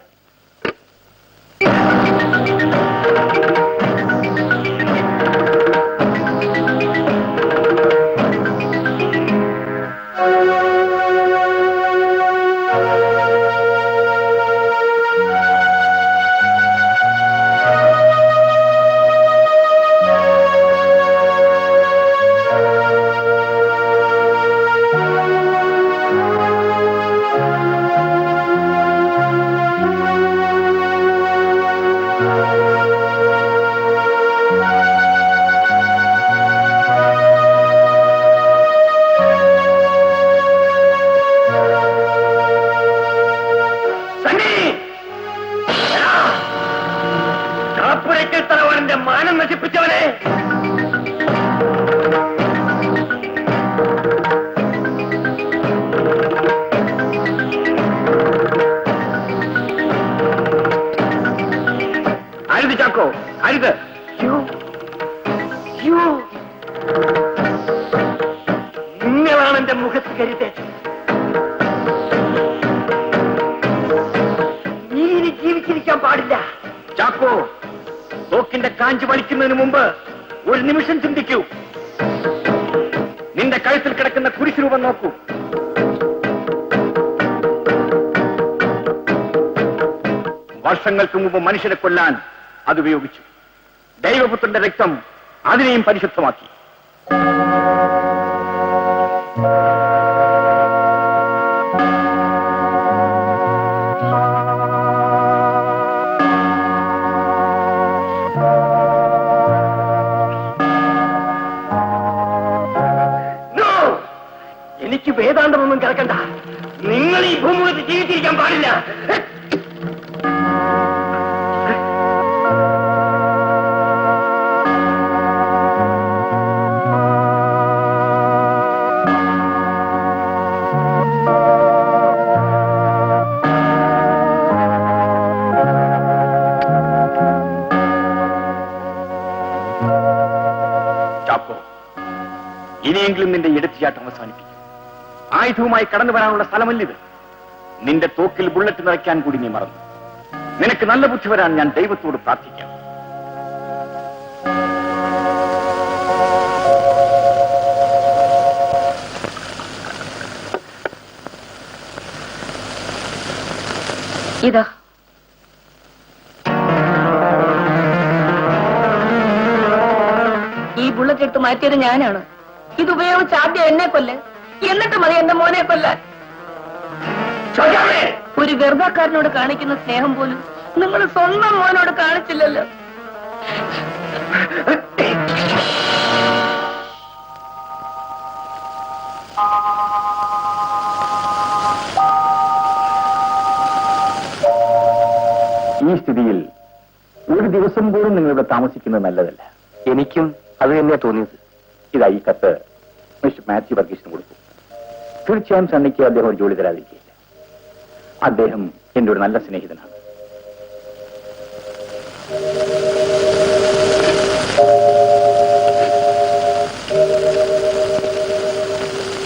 തലവാണിന്റെ മാനം നശിപ്പിച്ചവനെ! അരുത് ചാക്കോ, അരുത്. നിങ്ങളാണ് എന്റെ മുഖത്ത് കരുതേച്ചത്. നീ ഇനി ജീവിച്ചിരിക്കാൻ പാടില്ല. ചാക്കോ, തോക്കിന്റെ കാഞ്ചി വലിക്കുന്നതിന് മുമ്പ് ഒരു നിമിഷം ചിന്തിക്കൂ. നിന്റെ കഴുത്തിൽ കിടക്കുന്ന കുരിശ് രൂപം നോക്കൂ. വർഷങ്ങൾക്ക് മുമ്പ് മനുഷ്യരെ കൊല്ലാൻ അത് ഉപയോഗിച്ചു. ദൈവപുത്രന്റെ രക്തം അതിനെയും പരിശുദ്ധമാക്കി. എനിക്ക് വേദാന്തമൊന്നും കേൾക്കണ്ട. നിങ്ങൾ ഈ ഭൂമുഖത്ത് ജീവിച്ചിരിക്കാൻ പാടില്ല. ചാക്കോ, ഇനിയെങ്കിലും നിന്റെ എടുത്തുചാട്ടം അവസാനിപ്പിക്കും. ആയുധവുമായി കടന്നു വരാനുള്ള സ്ഥലമല്ലിത്. നിന്റെ തോക്കിൽ ബുള്ളറ്റ് നിറയ്ക്കാൻ കൂടി നീ മറന്നു. നിനക്ക് നല്ല ബുദ്ധി വരാൻ ഞാൻ ദൈവത്തോട് പ്രാർത്ഥിക്കാം. ഇതാ ഈ ബുള്ളറ്റ് എടുത്ത് മാറ്റിയത് ഞാനാണ്. ഇതുപയോഗിച്ച് ആദ്യം എന്നെ കൊല്ല്, എന്നിട്ട് മതി എന്റെ മോനെ കൊല്ലാൻ. ഒരു ഗർഭക്കാരനോട് കാണിക്കുന്ന സ്നേഹം പോലും നിങ്ങൾ സ്വന്തം മോനോട് കാണിച്ചില്ലല്ലോ. ഈ സ്ഥിതിയിൽ ഒരു ദിവസം പോലും നിങ്ങളിവിടെ താമസിക്കുന്നത് നല്ലതല്ല. എനിക്കും അത് തന്നെയാ തോന്നിയത്. ഇതാ ഈ കത്ത് മിസ്റ്റർ മാത്യു വർഗീസിന് കൊടുക്കും. തീർച്ചയായും സണ്ണിക്ക് അദ്ദേഹം ഒരു ജോലി തരാതിരിക്കില്ല. അദ്ദേഹം എന്റെ ഒരു നല്ല സ്നേഹിതനാണ്.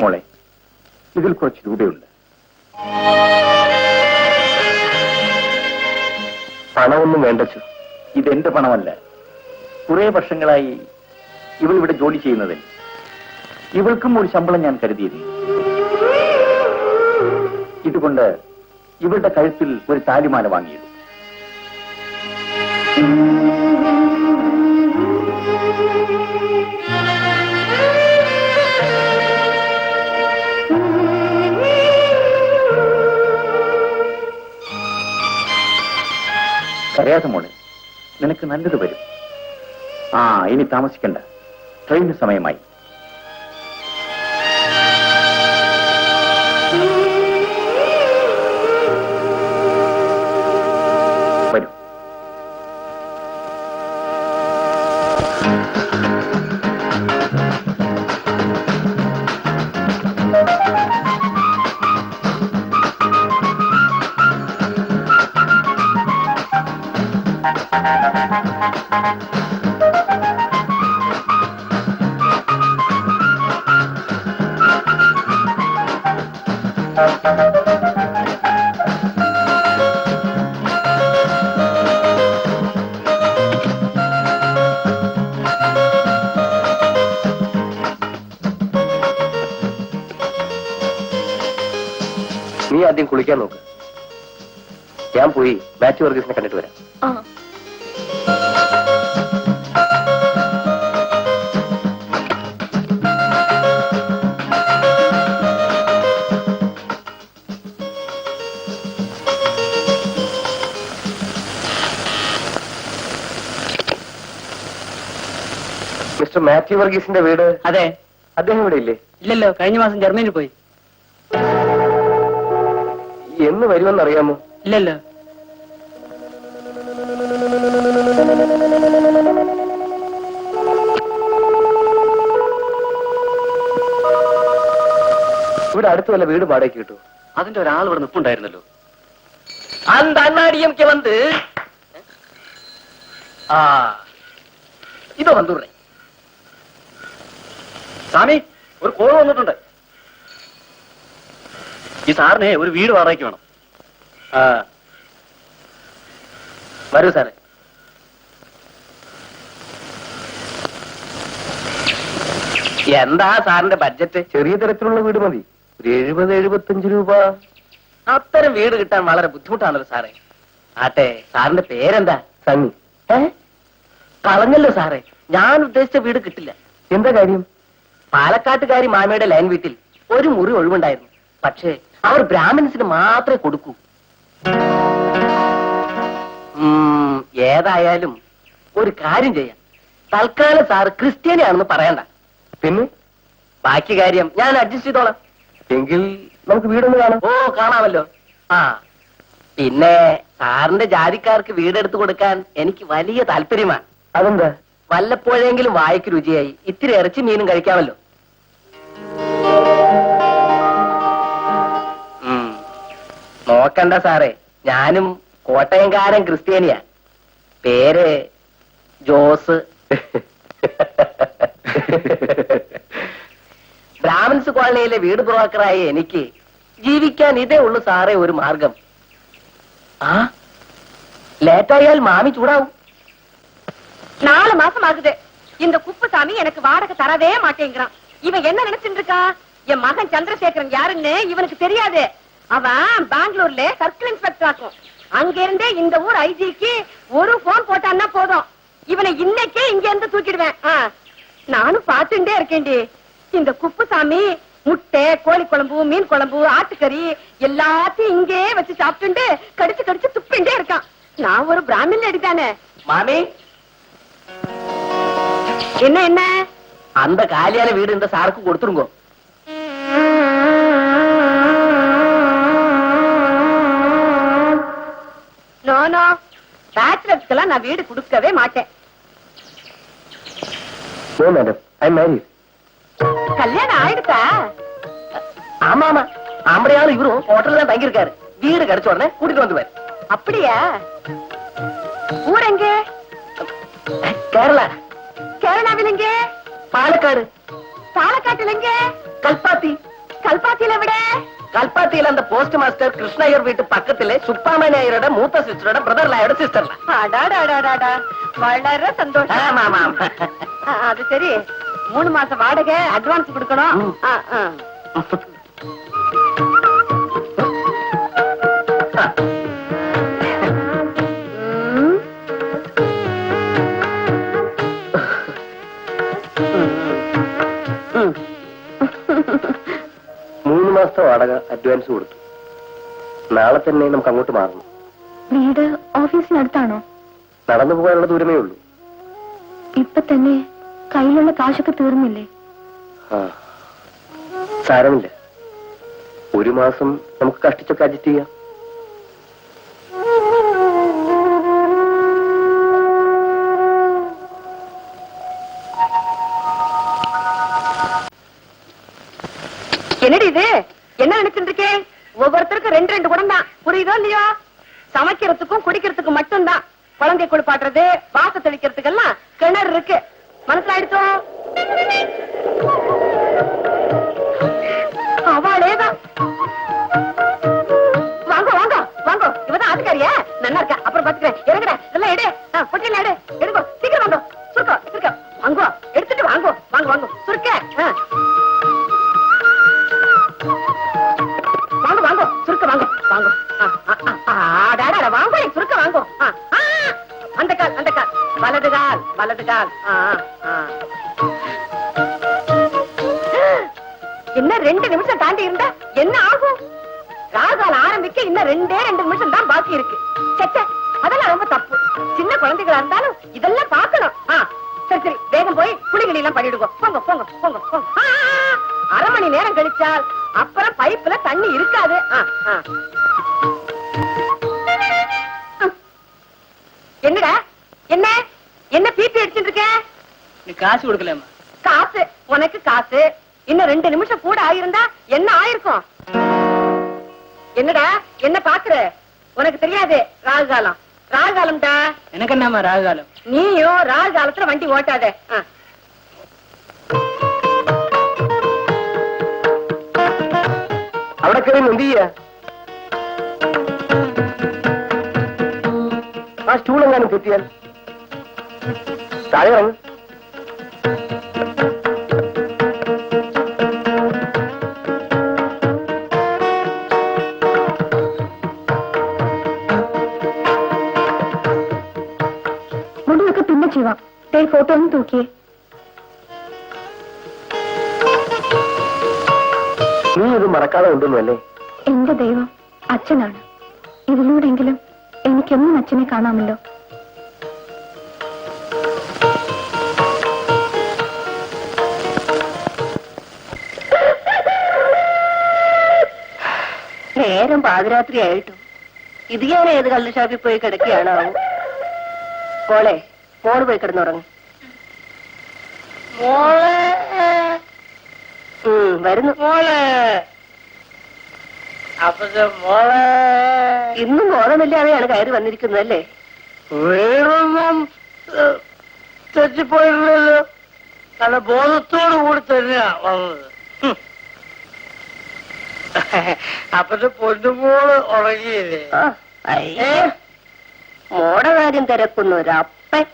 മോളെ, ഇതിൽ കുറച്ച് രൂപയുണ്ട്. പണമൊന്നും വേണ്ടച്ചു. ഇതെന്റെ പണമല്ല. കുറെ വർഷങ്ങളായി ഇവൾ ഇവിടെ ജോലി ചെയ്യുന്നതിൽ ഇവൾക്കും ഒരു ശമ്പളം ഞാൻ കരുതിയിരുന്നു. ഇതുകൊണ്ട് ഇവളുടെ കഴുത്തിൽ ഒരു താലിമാല വാങ്ങിയിടും. കരയാതെ മോളെ, നിനക്ക് നല്ലത് വരും. ഇനി താമസിക്കണ്ട. ട്രെയിനിന് സമയമായി. വരൂ. ആദ്യം കുളിക്കാൻ നോക്ക്. ഞാൻ പോയി മാത്യു വർഗീസിനെ കണ്ടിട്ട് വരാം. മിസ്റ്റർ മാത്യു വർഗീസിന്റെ വീട്? അതെ. അദ്ദേഹം ഇവിടെ ഇല്ലേ? ഇല്ലല്ലോ, കഴിഞ്ഞ മാസം ജർമ്മനിയിൽ പോയി. എന്ന് വരുമെന്നറിയാമോ? ഇല്ലല്ലോ. ഇവിടെ അടുത്ത് വല്ല വീട് വാടകയ്ക്ക് കിട്ടൂ? അതിന്റെ ഒരാൾ ഇവിടെ നിൽപ്പുണ്ടായിരുന്നല്ലോ. அந்த அண்ணாடிஎம்கே வந்து இதோ வந்துடுறேன். സ്വാമി, ഒരു കോൾ വന്നിട്ടുണ്ട്. ഈ സാറിനെ ഒരു വീട് വാടകയ്ക്ക് വേണം. വരൂ സാറേ. എന്താ സാറിന്റെ ബഡ്ജറ്റ്? ചെറിയ തരത്തിലുള്ള വീട് മതി. ഒരു 70-75 രൂപ. അത്തരം വീട് കിട്ടാൻ വളരെ ബുദ്ധിമുട്ടാണല്ലോ സാറേ. ആട്ടെ, സാറിന്റെ പേരെന്താ? സണ്ണി. കളഞ്ഞല്ലോ സാറേ, ഞാൻ ഉദ്ദേശിച്ച വീട് കിട്ടില്ല. എന്താ കാര്യം? പാലക്കാട്ടുകാരി മാമയുടെ ലൈൻ വീട്ടിൽ ഒരു മുറി ഒഴിവുണ്ടായിരുന്നു. പക്ഷേ അവർ ബ്രാഹ്മിൻസിന് മാത്രമേ കൊടുക്കൂ. ഏതായാലും ഒരു കാര്യം ചെയ്യാം. തൽക്കാലം സാറ് ക്രിസ്ത്യാനിയാണെന്ന് പറയണ്ട. പിന്നെ ബാക്കി കാര്യം ഞാൻ അഡ്ജസ്റ്റ് ചെയ്തോളാം. എങ്കിൽ നമുക്ക് വീടൊന്ന് കാണാം. ഓ, കാണാമല്ലോ. പിന്നെ സാറിന്റെ ജാതിക്കാർക്ക് വീടെടുത്ത് കൊടുക്കാൻ എനിക്ക് വലിയ താല്പര്യമാണ്. അതെന്താ? വല്ലപ്പോഴെങ്കിലും വായിക്ക് രുചിയായി ഇത്തിരി ഇറച്ചി മീനും കഴിക്കാമല്ലോ. നോക്കണ്ട സാറേ, ഞാനും കോട്ടയംകാരൻ ക്രിസ്ത്യാനിയാ. പേര് ജോസ്. ബ്രാഹ്മിൻസ് കോളനിയിലെ വീട് ബ്രോക്കറായി എനിക്ക് ജീവിക്കാൻ ഇതേ ഉള്ളു സാറേ ഒരു മാർഗം. ലേറ്റായാൽ മാമി ചൂടാവും. 4 மாசம் ஆகுது. இந்த குப்புசாமி எனக்கு வாடகை தரவே மாட்டேங்கிறான். இவன் என்ன நினைச்சிட்டு இருக்கா? என் மகன் சந்திரசேகரன் யாருன்னு இவனுக்கு தெரியாது. அவன் பெங்களூர்ல சர்க்கிள் இன்ஸ்பெக்டர் ஆக்கும். அங்க இருந்தே இந்த ஊர் ஐஜிக்கு ஒரு போன் போட்டான்னா போதும், இவனை இன்னைக்கே இங்க இருந்து தூக்கிடுவேன். நானும் பாத்துட்டே இருக்கேன்டி. இந்த குப்புசாமி முட்டை, கோழி குழம்பு, மீன் குழம்பு, ஆட்டுக்கறி எல்லாத்தையும் இங்கே வச்சு சாப்பிட்டு கடிச்சு கடிச்சு துப்பிண்டே இருக்கான். நான் ஒரு பிராமின் அடித்தானே. மாமி, என்ன என்ன அந்த காலியான வீடு இந்த சாருக்கு கொடுத்துருங்க. நோ நோ, பேச்சுலர்ஸ்க்கெல்லாம் நான் வீடு கொடுக்கவே மாட்டேன். No madam, I am married. கல்யாணம் ஆயிடுச்சா? ஆமா ஆமா, ஆம்படையாலும் இவரும் ஹோட்டல்ல தான் தங்கியிருக்காரு. வீடு கிடைச்ச உடனே கூட்டிட்டு வந்துவார். அப்படியா? ஊர் எங்க? கேரளா. கேரளாவில் எங்க? பாலக்காடு. பாலக்காட்டில் எங்க? கல்பாத்தி. கல்பாத்தியில விட? கல்பாத்தியில அந்த போஸ்ட் மாஸ்டர் கிருஷ்ணய்யர் வீட்டு பக்கத்துல சுப்பாமணி ஐயரோட மூத்த சிஸ்டரோட பிரதர் லாயோட சிஸ்டர்ல. அடாடாடாடாடா, வளர சந்தோஷம். ஆமா ஆமா ஆமா. அது சரி, 3 மாசம் வாடகை அட்வான்ஸ் கொடுக்கணும். മൂന്ന് മാസത്തെ വാടക അഡ്വാൻസ് കൊടുത്തു. നാളെ തന്നെ നമുക്ക് അങ്ങോട്ട് മാറണം. വീട് ഓഫീസിനടുത്താണോ? നടന്നു പോകാനുള്ള ദൂരമേ ഉള്ളൂ. ഇപ്പൊ തന്നെ കയ്യിലുള്ള കാശൊക്കെ തീർന്നില്ലേ? സാരമില്ല, 1 മാസം നമുക്ക് കഷ്ടിച്ചൊക്കെ അഡ്ജസ്റ്റ് ചെയ്യാം. என்னடி இது? என்ன நினைச்சிட்டு இருக்கேன்? ஒவ்வொருத்தருக்கும் 2 குடம் தான், புரியுதோ இல்லையோ? சமைக்கிறதுக்கும் குடிக்கிறதுக்கும் மட்டும்தான். குழந்தை குளிப்பாட்டுறது, வாச தெளிக்கிறதுக்கெல்லாம் கிணறு இருக்கு. மனசிலாயிடுச்சோ? அவளேதான். வாங்க வாங்க வாங்க, இவதான் ஆட்டுக்காரியா? நல்லா இருக்கா? அப்புறம் பாத்துக்கிறேன். இறங்குற இதெல்லாம் எடு, பொட்டியில எடு, எடுங்கோ, சீக்கிரம் வாங்க. சுருக்கோ சுருக்க வாங்கோ, எடுத்துட்டு வாங்கோ, வாங்க வாங்க, சுருக்க வாங்க வாங்க, சுருக்க வாங்க. வாங்கோ அந்த கால் வலது கால் என்ன 2 நிமிஷம் தாண்டி இருந்தா என்ன ஆகும்? ராகால் ஆரம்பிக்க இன்னும் 2 நிமிஷம் தான் பாக்கி இருக்கு. செச்ச அதெல்லாம் ரொம்ப தப்பு. சின்ன குழந்தைகளா இருந்தாலும் இதெல்லாம் பார்க்கணும். சரி வேகம் போய் குளிகளி எல்லாம் பண்ணிடுங்க. போங்க. 1/2 மணி நேரம் கழிச்சால் அப்புறம் பைப்புல தண்ணி இருக்காது. என்னடா என்ன பீப்பி அடிச்சுட்டு இருக்க? நீ காசு கொடுக்கலாமா? காசு உனக்கு காசு. இன்னும் 2 நிமிஷம் கூட ஆயிருந்தா என்ன ஆயிருக்கும்? என்னடா என்ன பாக்குற? உனக்கு தெரியாது ராகுகாலம்டா. எனக்கு என்னமா ராகுகாலம்? நீயும் ராகுகாலத்துல வண்டி ஓட்டாத. അവിടെ കയറി എന്ത് ചെയ്യാ? ആ സ്റ്റൂളെങ്ങാനും തെറ്റിയാൽ താഴെ ഇറങ്ങ്. മുടിയൊക്കെ പിന്നെ ചെയ്യാം. ഫോട്ടോ ഒന്ന് തൂക്കിയേ. നീ ഇത് മറക്കാതെ ഉണ്ടെന്നല്ലേ? എന്റെ ദൈവം അച്ഛനാണ്. ഇതിലൂടെങ്കിലും എനിക്കെന്നും അച്ഛനെ കാണാമല്ലോ. നേരം പാതിരാത്രിയായിട്ടും ഇത് ഞാൻ ഏത് കള്ള് ഷാപ്പിൽ പോയി കിടക്കുകയാണോ? മോളെ മോള് പോയി കിടന്നുറങ്ങും. വരുന്നു മോളെ. മോളെ ഇന്നും ബോധമില്ലാതെയാണ് കയറി വന്നിരിക്കുന്നതല്ലേ? വേറൊന്നും തെറ്റിപ്പോയില്ലല്ലോ. നല്ല ബോധത്തോടു കൂടി തന്നെയാ വന്നത്. അപ്പത്തെ പൊന്നുമോള് ഉറങ്ങിയില്ലേ? മോടെ കാര്യം തിരക്കുന്ന ഒരപ്പൻ.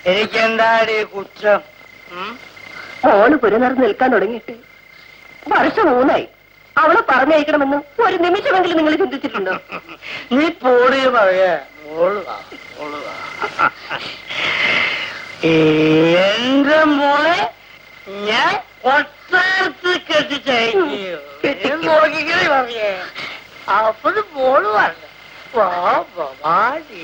എനിക്കെന്താടി കുറ്റം? മോള് പുരനിറന്ന് നിൽക്കാൻ തുടങ്ങിയിട്ട് വർഷം 3 അവളെ പറഞ്ഞയക്കണമെന്ന് ഒരു നിമിഷമെങ്കിലും നിങ്ങൾ ചിന്തിച്ചിട്ടുണ്ടോ? നീ പോടി പറയാ. മോള് എന്റെ മോളെ ഞാൻ കൊട്ടാരത്തിൽ കെട്ടിച്ചയക്കോ നോക്കിക്കണേ പറയേ. അപ്പത് മോള് പറഞ്ഞ വാടി.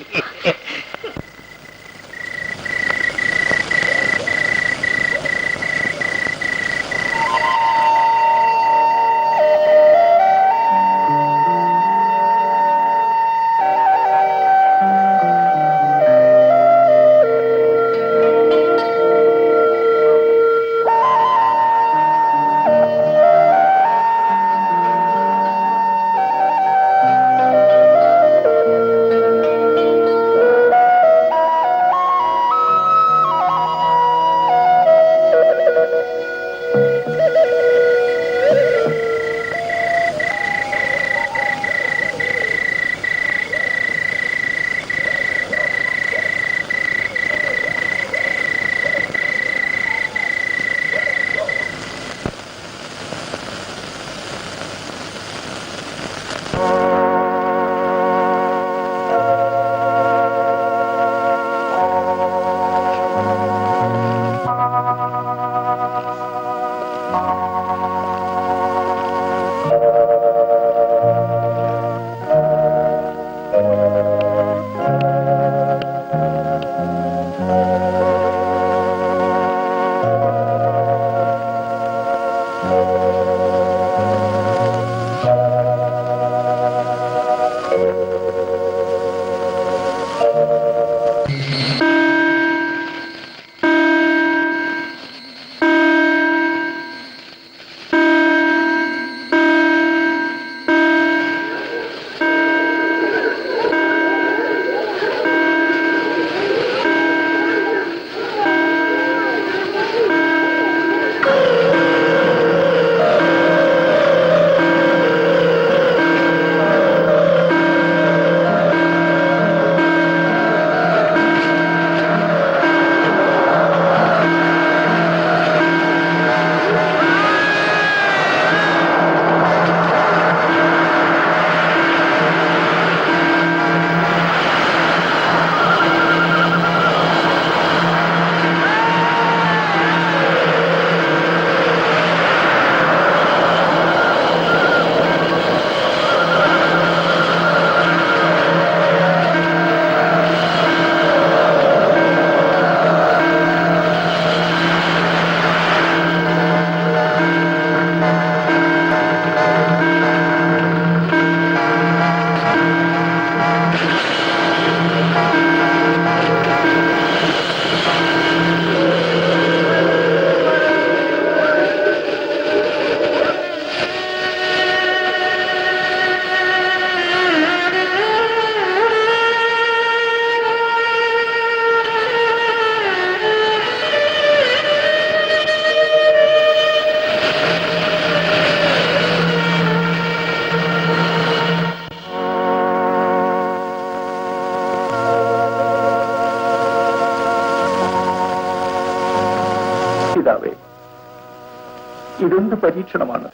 പിതാവേ, ഇതെന്ത് പരീക്ഷണമാണ്?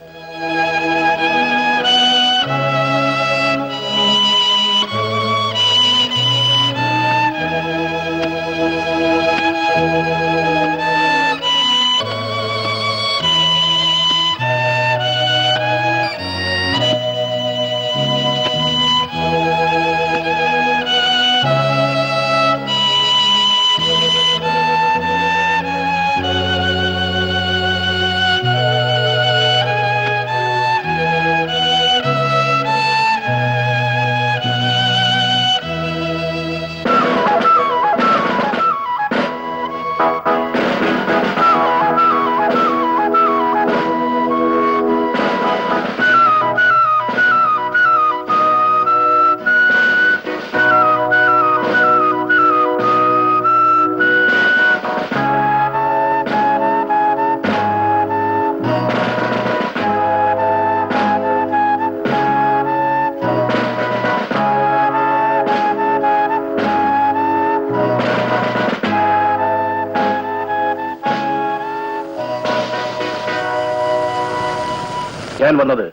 ഞാൻ വന്നത്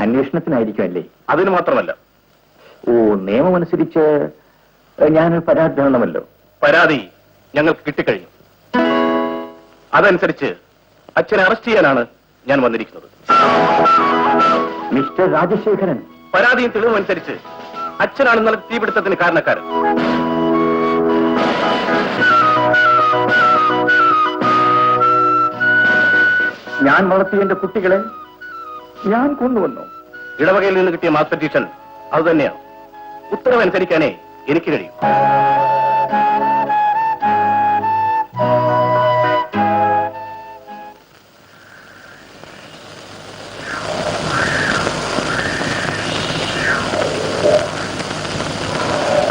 അന്വേഷണത്തിനായിരിക്കും അല്ലേ? അതിന് മാത്രമല്ല. ഓ, നിയമമനുസരിച്ച് ഞാനൊരു പരാതി തരണമല്ലോ. പരാതി ഞങ്ങൾക്ക് കിട്ടിക്കഴിഞ്ഞു. അതനുസരിച്ച് അച്ഛനെ അറസ്റ്റ് ചെയ്യാനാണ് ഞാൻ വന്നിരിക്കുന്നത്. മിസ്റ്റർ രാജശേഖരൻ, പരാതിയും തെളിവും അനുസരിച്ച് അച്ഛനാണ് ഇന്നലെ തീപിടുത്തത്തിന് കാരണക്കാരൻ. ഞാൻ വളർത്തിയ എന്റെ കുട്ടികളെ ഞാൻ കൊണ്ടുവന്നു. ഇടവകയിൽ നിന്ന് കിട്ടിയ മാസ് പെറ്റീഷൻ അത് തന്നെയാണ്. ഉത്തരവനുസരിക്കാനേ എനിക്ക് കഴിയും.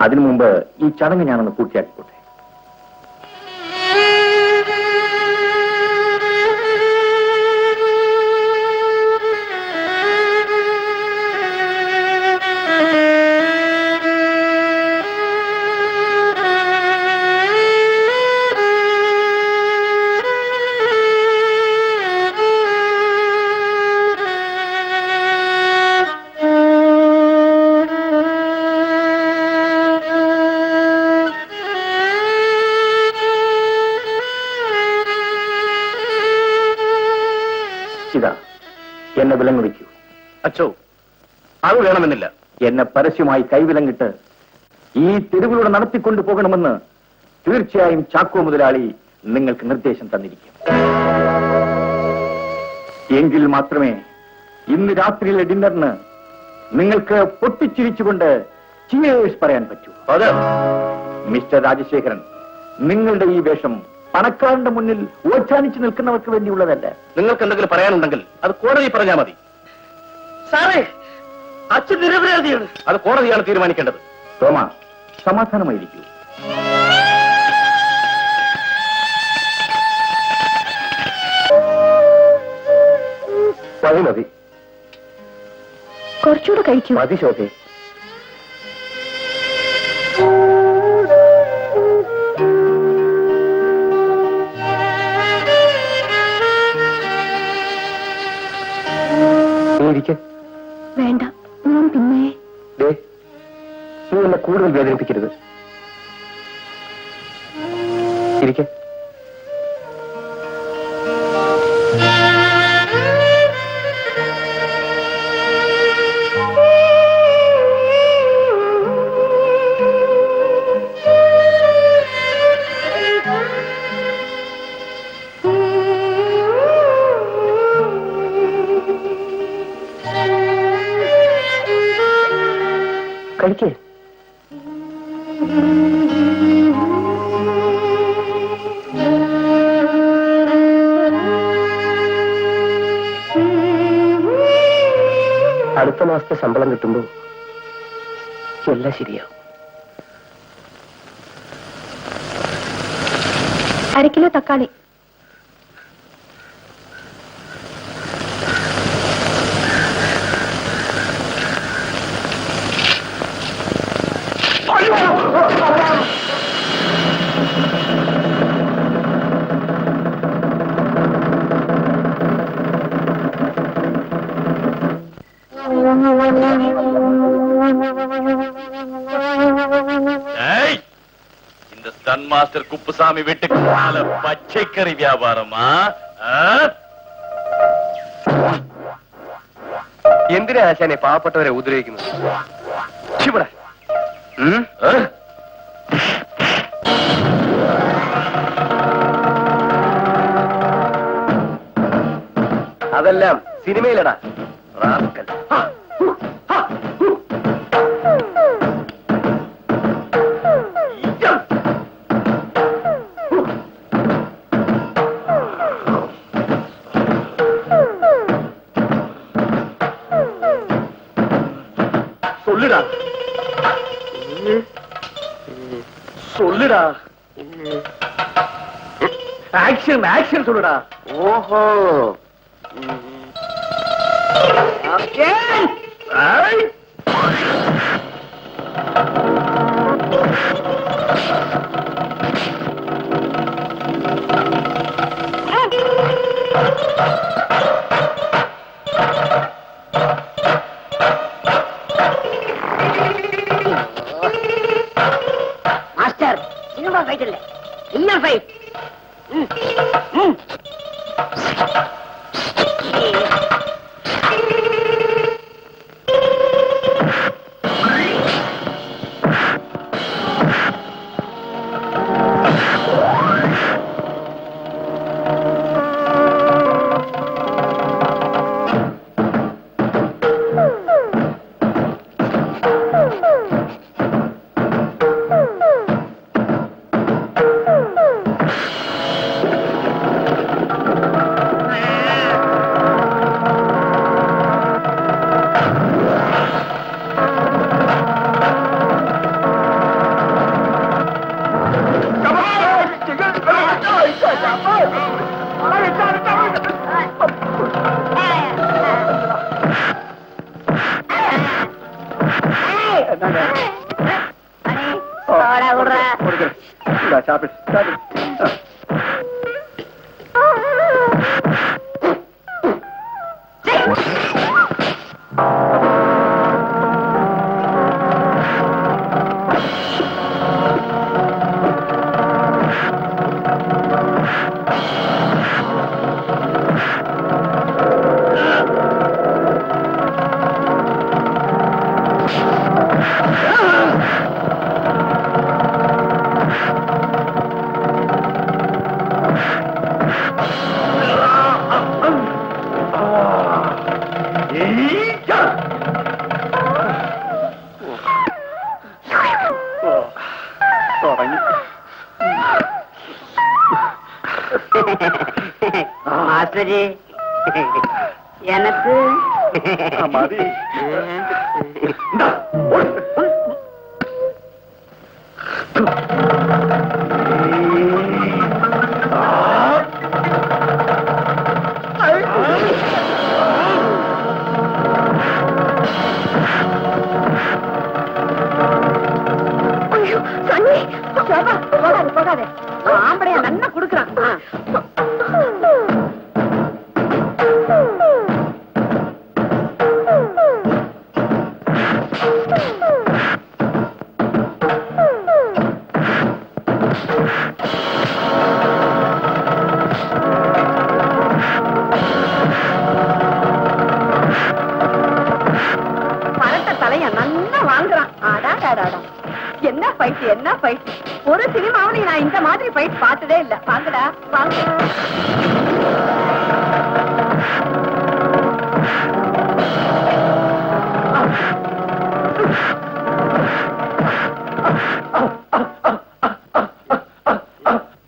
അതിനു മുമ്പ് ഈ ചടങ്ങ് ഞാനൊന്ന് പൂർത്തിയാക്കിക്കോട്ടെ. ഇതാ, എന്നെ വിലങ്ങുവയ്ക്കൂ. അച്ചോ, അത് വേണമെന്നില്ല. എന്നെ പരസ്യമായി കൈവിലങ്ങിട്ട് ഈ തെരുവിലൂടെ നടത്തിക്കൊണ്ടു പോകണമെന്ന് തീർച്ചയായും ചാക്കോ മുതലാളി നിങ്ങൾക്ക് നിർദ്ദേശം തന്നിരിക്കും. എങ്കിൽ മാത്രമേ ഇന്ന് രാത്രിയിലെ ഡിന്നറിന് നിങ്ങൾക്ക് പൊട്ടിച്ചിരിച്ചുകൊണ്ട് ചിയേഴ്സ് പറയാൻ പറ്റൂ. അത് മിസ്റ്റർ രാജശേഖരൻ, നിങ്ങളുടെ ഈ വേഷം പണക്കാരന്റെ മുന്നിൽ ഓച്ചാനിച്ചു നിൽക്കുന്നവർക്ക് വേണ്ടിയുള്ളതല്ല. നിങ്ങൾക്ക് എന്തെങ്കിലും പറയാനുണ്ടെങ്കിൽ അത് കോടതി പറഞ്ഞാൽ മതി. സാറേ, അച്ഛൻ നിരപരാധിയാണ്. അത് കോടതിയാണ് തീരുമാനിക്കേണ്ടത്. തോമ, സമാധാനമായിരിക്കൂ. മതി മതി, കുറച്ചുകൂടെ കഴിക്കൂ. മതി ശോഭേ. വേണ്ട, ഞാൻ പിന്നെ. നീ എന്നെ കൂടുതൽ വേദനിപ്പിക്കരുത്. ഇരിക്കെ. കഴിക്കേ. അടുത്ത മാസത്തെ ശമ്പളം കിട്ടുമ്പോ എല്ലാം ശരിയാവും. 1/2 കിലോ തക്കാളി. മാസ്റ്റർ കുപ്പുസ്വാമി വെട്ടിക്കാല പച്ചക്കറി വ്യാപാരമാ? എന്തിനാ ആശാനെ പാവപ്പെട്ടവരെ ഉപദ്രവിക്കുന്നത്? അതെല്ലാം സിനിമയിലടാ. റാസ്കൽ. சொல்லுடா சொல்லுடா ஆக்ஷன் ஆக்ஷன் சொல்லுடா. ஓஹோ, மாஸ்டர் சினிமா ஃபைட் இல்ல, ரியல் ஃபைட். மாஸ்டரி எனக்கு போகாது ஆம்பளையா நன்னா குடுக்குறான். பரட்ட தலைய நன்னா வாங்குறான். ஆடாடாடா என்ன ஃபைட் என்ன ஃபைட். ஒரு சினிமாவிலையும் நான் இந்த மாதிரி ஃபைட் பார்த்ததே இல்ல. வாங்கடா வாங்க.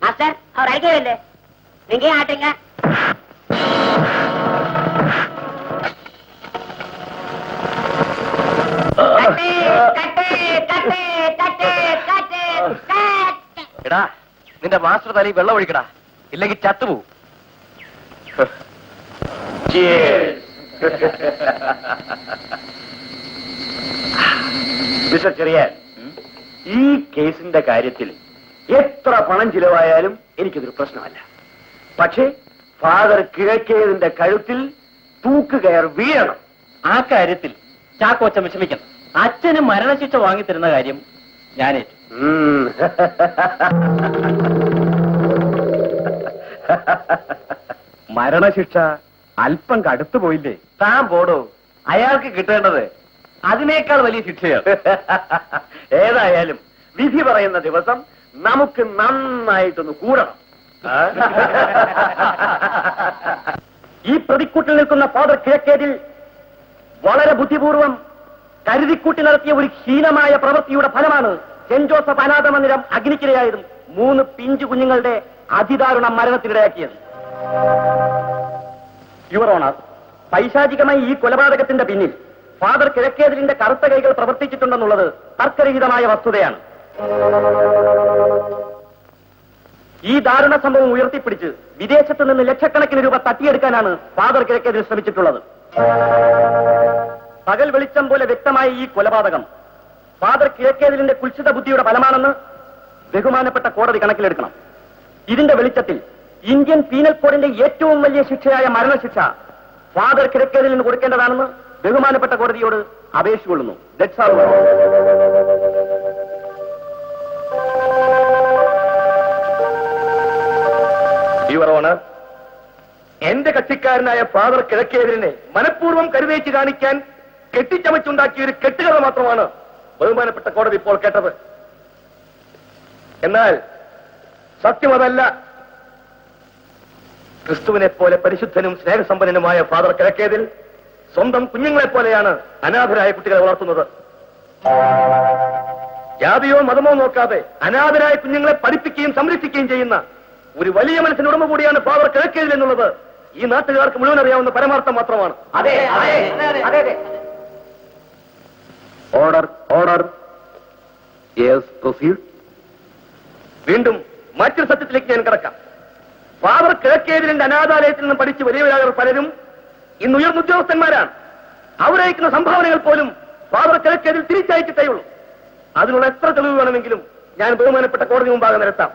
மாஸ்டர் அவர் அடிக்கவே இல்லை, நீங்க ஏன் ஆட்டுறீங்க? എടാ നിന്റെ മാസ്റ്റർ തലയിൽ വെള്ളം ഒഴിക്കടാ, ഇല്ലെങ്കിൽ ചത്തുപോകും. മിസ്റ്റർ ചെറിയാൻ, ഈ കേസിന്റെ കാര്യത്തിൽ എത്ര പണം ചിലവായാലും എനിക്കതൊരു പ്രശ്നമല്ല. പക്ഷേ ഫാദർ കിഴക്കേതിന്റെ കഴുത്തിൽ തൂക്കുകയർ വീഴണം. ആ കാര്യത്തിൽ ചാക്കോച്ചൻ വിഷമിക്കണം. അച്ഛന് മരണശിക്ഷ വാങ്ങിത്തരുന്ന കാര്യം ഞാനേറ്റു. മരണശിക്ഷ അല്പം കടുത്തു പോയില്ലേ? താൻ പോടോ, അയാൾക്ക് കിട്ടേണ്ടത് അതിനേക്കാൾ വലിയ ശിക്ഷയാണ്. ഏതായാലും വിധി പറയുന്ന ദിവസം നമുക്ക് നന്നായിട്ടൊന്ന് കൂടണം. ഈ പ്രതിക്കൂട്ടിൽ നിൽക്കുന്ന ഫാദർ കിഴക്കേതിൽ വളരെ ബുദ്ധിപൂർവം കരുതിക്കൂട്ടി നടത്തിയ ഒരു ഹീനമായ പ്രവൃത്തിയുടെ ഫലമാണ് സെന്റ് ജോസഫ് അനാഥ മന്ദിരം അഗ്നിക്കിരയായതും 3 പിഞ്ചു കുഞ്ഞുങ്ങളുടെ അതിദാരുണ മരണത്തിനിടയാക്കിയത്. യുവർ ഓണർ, പൈശാചികമായി ഈ കൊലപാതകത്തിന്റെ പിന്നിൽ ഫാദർ കിഴക്കേതിലിന്റെ കറുത്ത കൈകൾ പ്രവർത്തിച്ചിട്ടുണ്ടെന്നുള്ളത് തർക്കരഹിതമായ വസ്തുതയാണ്. ഈ ദാരുണ സംഭവം ഉയർത്തിപ്പിടിച്ച് വിദേശത്ത് നിന്ന് ലക്ഷക്കണക്കിന് രൂപ തട്ടിയെടുക്കാനാണ് ഫാദർ കിഴക്കേതിൽ ശ്രമിച്ചിട്ടുള്ളത്. പകൽ വെളിച്ചം പോലെ വ്യക്തമായ ഈ കൊലപാതകം ഫാദർ കിഴക്കേതിലിന്റെ കുൽസിത ബുദ്ധിയുടെ ഫലമാണെന്ന് ബഹുമാനപ്പെട്ട കോടതി കണക്കിലെടുക്കണം. ഇതിന്റെ വെളിച്ചത്തിൽ ഇന്ത്യൻ പീനൽ കോഡിന്റെ ഏറ്റവും വലിയ ശിക്ഷയായ മരണശിക്ഷ ഫാദർ കിഴക്കേതിലിന് കൊടുക്കേണ്ടതാണെന്ന് ബഹുമാനപ്പെട്ട കോടതിയോട് അപേക്ഷിച്ചുകൊള്ളുന്നു. That's all. യുവർ ഓണർ, എന്റെ കക്ഷിക്കാരനായ ഫാദർ കിഴക്കേതിലിനെ മനഃപൂർവ്വം കരുതേച്ച് കാണിക്കാൻ കെട്ടിച്ചമച്ചുണ്ടാക്കിയ ഒരു കെട്ടുകഥ മാത്രമാണ് ബഹുമാനപ്പെട്ട കോടതി ഇപ്പോൾ കേട്ടത്. എന്നാൽ സത്യം അതല്ല. ക്രിസ്തുവിനെ പോലെ പരിശുദ്ധനും സ്നേഹസമ്പന്നനുമായ ഫാദർ കിഴക്കേതിൽ സ്വന്തം കുഞ്ഞുങ്ങളെ പോലെയാണ് അനാഥരായ കുട്ടികളെ വളർത്തുന്നത്. ജാതിയോ മതമോ നോക്കാതെ അനാഥരായ കുഞ്ഞുങ്ങളെ പഠിപ്പിക്കുകയും സംരക്ഷിക്കുകയും ചെയ്യുന്ന ഒരു വലിയ മനസ്സിനുടമ കൂടിയാണ് ഫാദർ കിഴക്കേതിൽ എന്നുള്ളത് ഈ നാട്ടുകാർക്ക് മുഴുവൻ അറിയാവുന്ന പരമാർത്ഥം മാത്രമാണ്. അതെ അതെ അതെ അതെ. Order order. Yes, proceed. വീണ്ടും മറ്റൊരു സത്യത്തിലേക്ക് ഞാൻ കിടക്കാം. ഫാദർ കിഴക്കേതിലിന്റെ അനാഥാലയത്തിൽ നിന്നും പഠിച്ച് വലിയവരായവർ പലരും ഇന്ന് ഉയർന്ന ഉദ്യോഗസ്ഥന്മാരാണ്. അവരയക്കുന്ന സംഭാവനകൾ പോലും ഫാദർ കിഴക്കേതിൽ തിരിച്ചയച്ചിട്ടേ ഉള്ളൂ. അതിനുള്ള എത്ര തെളിവ് വേണമെങ്കിലും ഞാൻ ബഹുമാനപ്പെട്ട കോടതി മുമ്പാകെ നിരത്താം.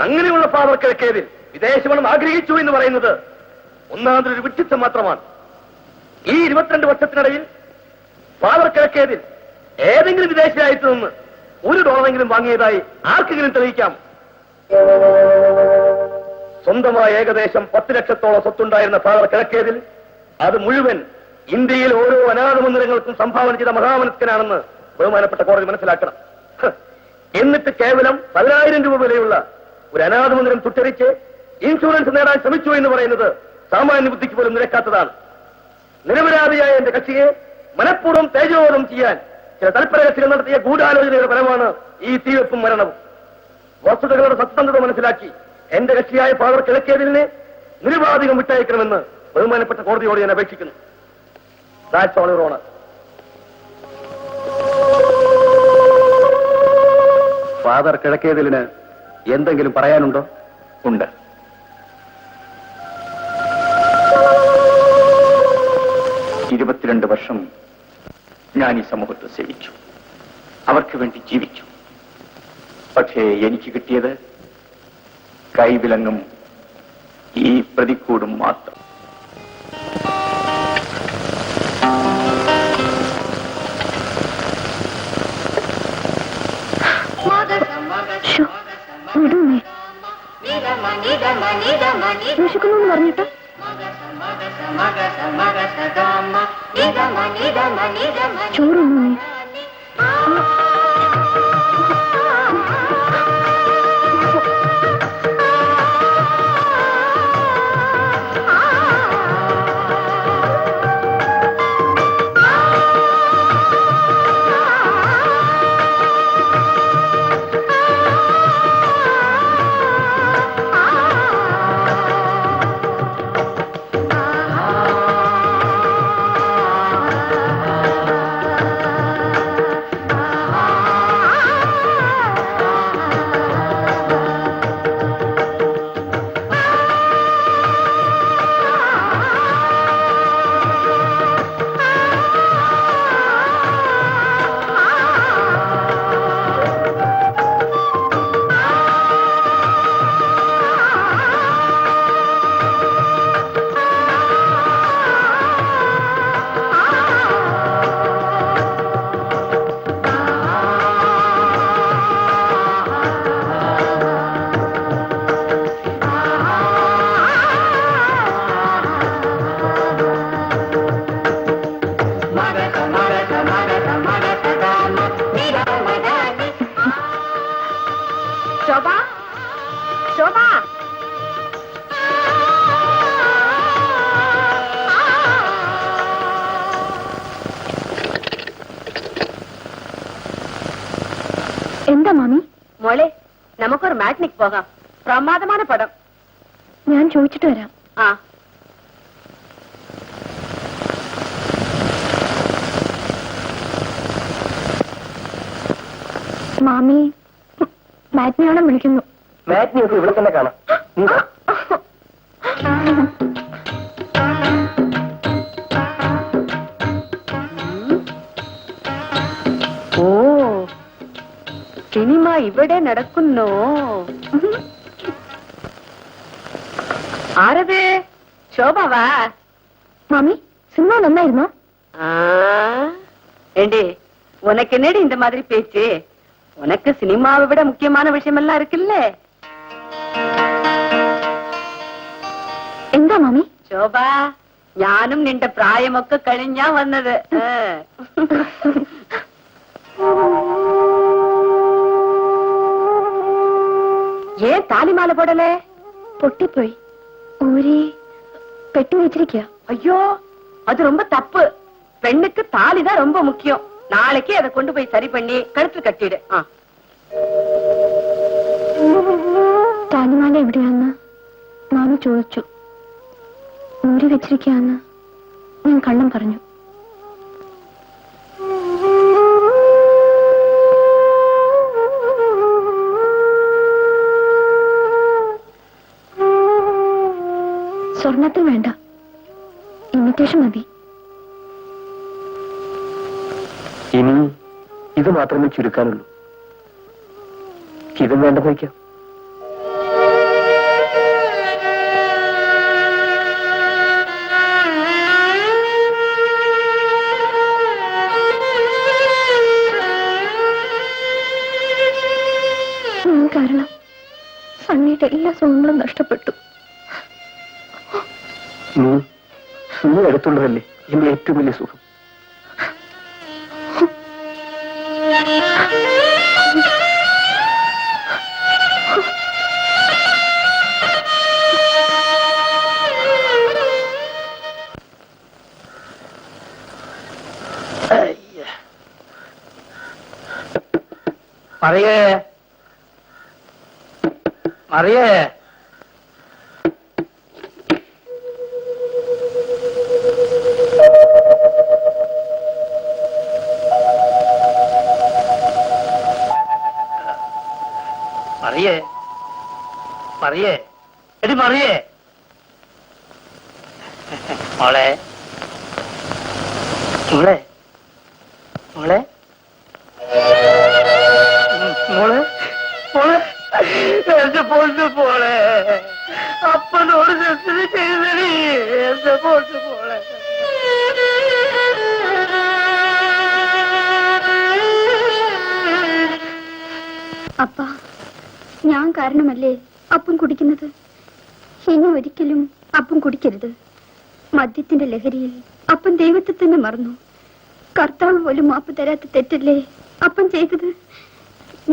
അങ്ങനെയുള്ള ഫാദർ കിഴക്കേതിൽ വിദേശമണം ആഗ്രഹിച്ചു എന്ന് പറയുന്നത് ഒന്നാമതൊരു വിഡ്ഢിത്തം മാത്രമാണ്. ഈ 22 വർഷത്തിനിടയിൽ ഫാദർ കിഴക്കേതിൽ ഏതെങ്കിലും വിദേശ രാജ്യത്ത് നിന്ന് $1 വാങ്ങിയതായി ആർക്കെങ്കിലും തെളിയിക്കാം? സ്വന്തമായ ഏകദേശം 10 ലക്ഷത്തോളം സ്വത്തുണ്ടായിരുന്ന ഫാദർ കിഴക്കേതിൽ അത് മുഴുവൻ ഇന്ത്യയിൽ ഓരോ അനാഥ മന്ദിരങ്ങൾക്കും സംഭാവന ചെയ്ത മഹാമനസ്കനാണെന്ന് ബഹുമാനപ്പെട്ട കോടതി മനസ്സിലാക്കണം. എന്നിട്ട് കേവലം 10,000 രൂപ വിലയുള്ള ഒരു അനാഥ മന്ദിരം തുട്ടരിച്ച് ഇൻഷുറൻസ് നേടാൻ ശ്രമിച്ചു എന്ന് പറയുന്നത് സാമാന്യ ബുദ്ധിക്ക് പോലും നിരക്കാത്തതാണ്. നിരപരാധിയായ എന്റെ കക്ഷിയെ മനഃപൂർവ്വം തേജോവധം ചെയ്യാൻ ചില തൽപര കക്ഷികൾ നടത്തിയ ഗൂഢാലോചനയുടെ ഫലമാണ് ഈ തീവെപ്പും മരണവും. വസ്തുതകളുടെ സത്യസന്ധത മനസ്സിലാക്കി എന്റെ കക്ഷിയായ ഫാദർ കിഴക്കേതിലിനെ നിരുപാധികം വിട്ടയക്കണമെന്ന് ബഹുമാനപ്പെട്ട കോടതിയോട് ഞാൻ അപേക്ഷിക്കുന്നു. That's all, your honour. Father കിഴക്കേതിലിന് എന്തെങ്കിലും പറയാനുണ്ടോ? ഉണ്ട്. 22 വർഷം ഞാൻ ഈ സമൂഹത്തെ സേവിച്ചു, അവർക്ക് വേണ്ടി ജീവിച്ചു. പക്ഷേ എനിക്ക് കിട്ടിയത് കൈവിലങ്ങും ഈ പ്രതിക്കൂടും മാത്രം. വിശക്കുന്നു പറഞ്ഞിട്ട് ചോറൊന്നു എന്താ മാമി? മോളെ, നമുക്കൊരു മാറ്റിനിക്ക് പോകാം. പ്രമാദமான പടം. ഞാൻ ചോദിച്ചിട്ട് വരാം. ആ, മാമി മാറ്റിനെയാണോ വിളിക്കുന്നു? മാറ്റിനിയൊക്കെ ഇവിടെ തന്നെ കാണാം. ഓ, സിനിമ ഇവിടെ നടക്കുന്നു. ആരത്? ശോഭാവാ? മാമി സിനിമ നന്നായിരുന്നോ? ஏண்டி, உனக்கு என்னடி இந்த மாதிரி பேச்சு? உனக்கு சினிமாவை விட முக்கியமான விஷயம் எல்லாம் இருக்குல்ல. എന്താ മാമി? ശോഭ, ഞാനും നിന്റെ പ്രായമൊക്കെ കഴിഞ്ഞാ വന്നത്. ஏன் தாலிமாலை போடல? പൊട്ടിപ്പോയി. ഊരി കെട്ടി വെച്ചിരിക്കുക. ஐயோ, அது ரொம்ப தப்பு. பெண்ணுக்கு தாலிதான் ரொம்ப முக்கியம். நாளைக்கு அதை கொண்டு போய் சரி பண்ணி கழுத்தில் கட்டிடு. താലിമാല എവിടെയാന്ന് മാമി ചോദിച്ചു. ഊരി വെച്ചിരിക്കുകയെന്ന് ഞാൻ കള്ളം പറഞ്ഞു. സ്വർണത്തിൽ വേണ്ട, ഇമിറ്റേഷൻ മതി. ഇനി ഇത് മാത്രമേ ചുരുക്കാനുള്ളൂ. ഇതും വേണ്ട വയ്ക്കാം. കാരണം സണ്ണിയുടെ എല്ലാ സുഖങ്ങളും നഷ്ടപ്പെട്ടു. നീ അടുത്തുള്ളതല്ലേ എന്റെ ഏറ്റവും വലിയ സുഖം. മറിയേ, മറിയേ, മറിയേ, മറിയേ, എടി മറിയേ, മോളെ, മോളെ, മോളെ, മോളെ, മോളെ, എന്റെ പൊന്നു പോളെ, അപ്പനോട് ചെയ്തടി, എന്റെ പൊന്നു പോളെ. അപ്പ, ഞാൻ കാരണമല്ലേ അപ്പം കുടിക്കുന്നത്? ഇനി ഒരിക്കലും അപ്പം കുടിക്കരുത്. മദ്യത്തിന്റെ ലഹരിയിൽ അപ്പം ദൈവത്തെ തന്നെ മറന്നു. കർത്താവ് പോലും മാപ്പ് തരാത്ത തെറ്റല്ലേ അപ്പം ചെയ്തത്?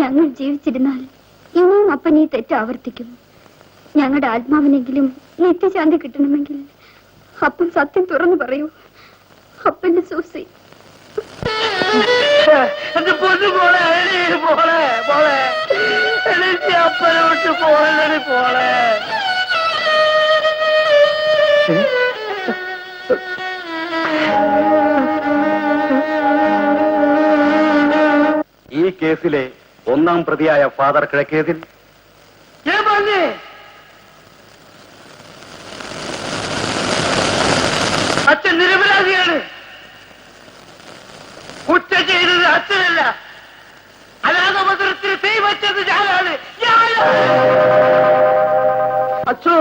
ഞങ്ങൾ ജീവിച്ചിരുന്നാൽ ഇനിയും അപ്പൻ ഈ തെറ്റ് ആവർത്തിക്കും. ഞങ്ങളുടെ ആത്മാവിനെങ്കിലും നിത്യശാന്തി കിട്ടണമെങ്കിൽ അപ്പം സത്യം തുറന്നു പറയൂ. അപ്പന്റെ സൂസി. എന്റെ പൊന്നു പോളെ, പോളെ, പോളെ, എനിക്ക് അപ്പനോട്ട് പോളടി പോളെ. ഈ കേസിലെ ഒന്നാം പ്രതിയായ ഫാദർ കിഴക്കേതിൽ ഞാൻ പറഞ്ഞേ, അച്ഛൻ നിരപരാധിയാണ്. കുറ്റം ചെയ്തത് അച്ഛനല്ല, അനാഥമന്ത്രത്തിന് തീ വച്ചത് ഞാനാണ്. അച്ഛോ,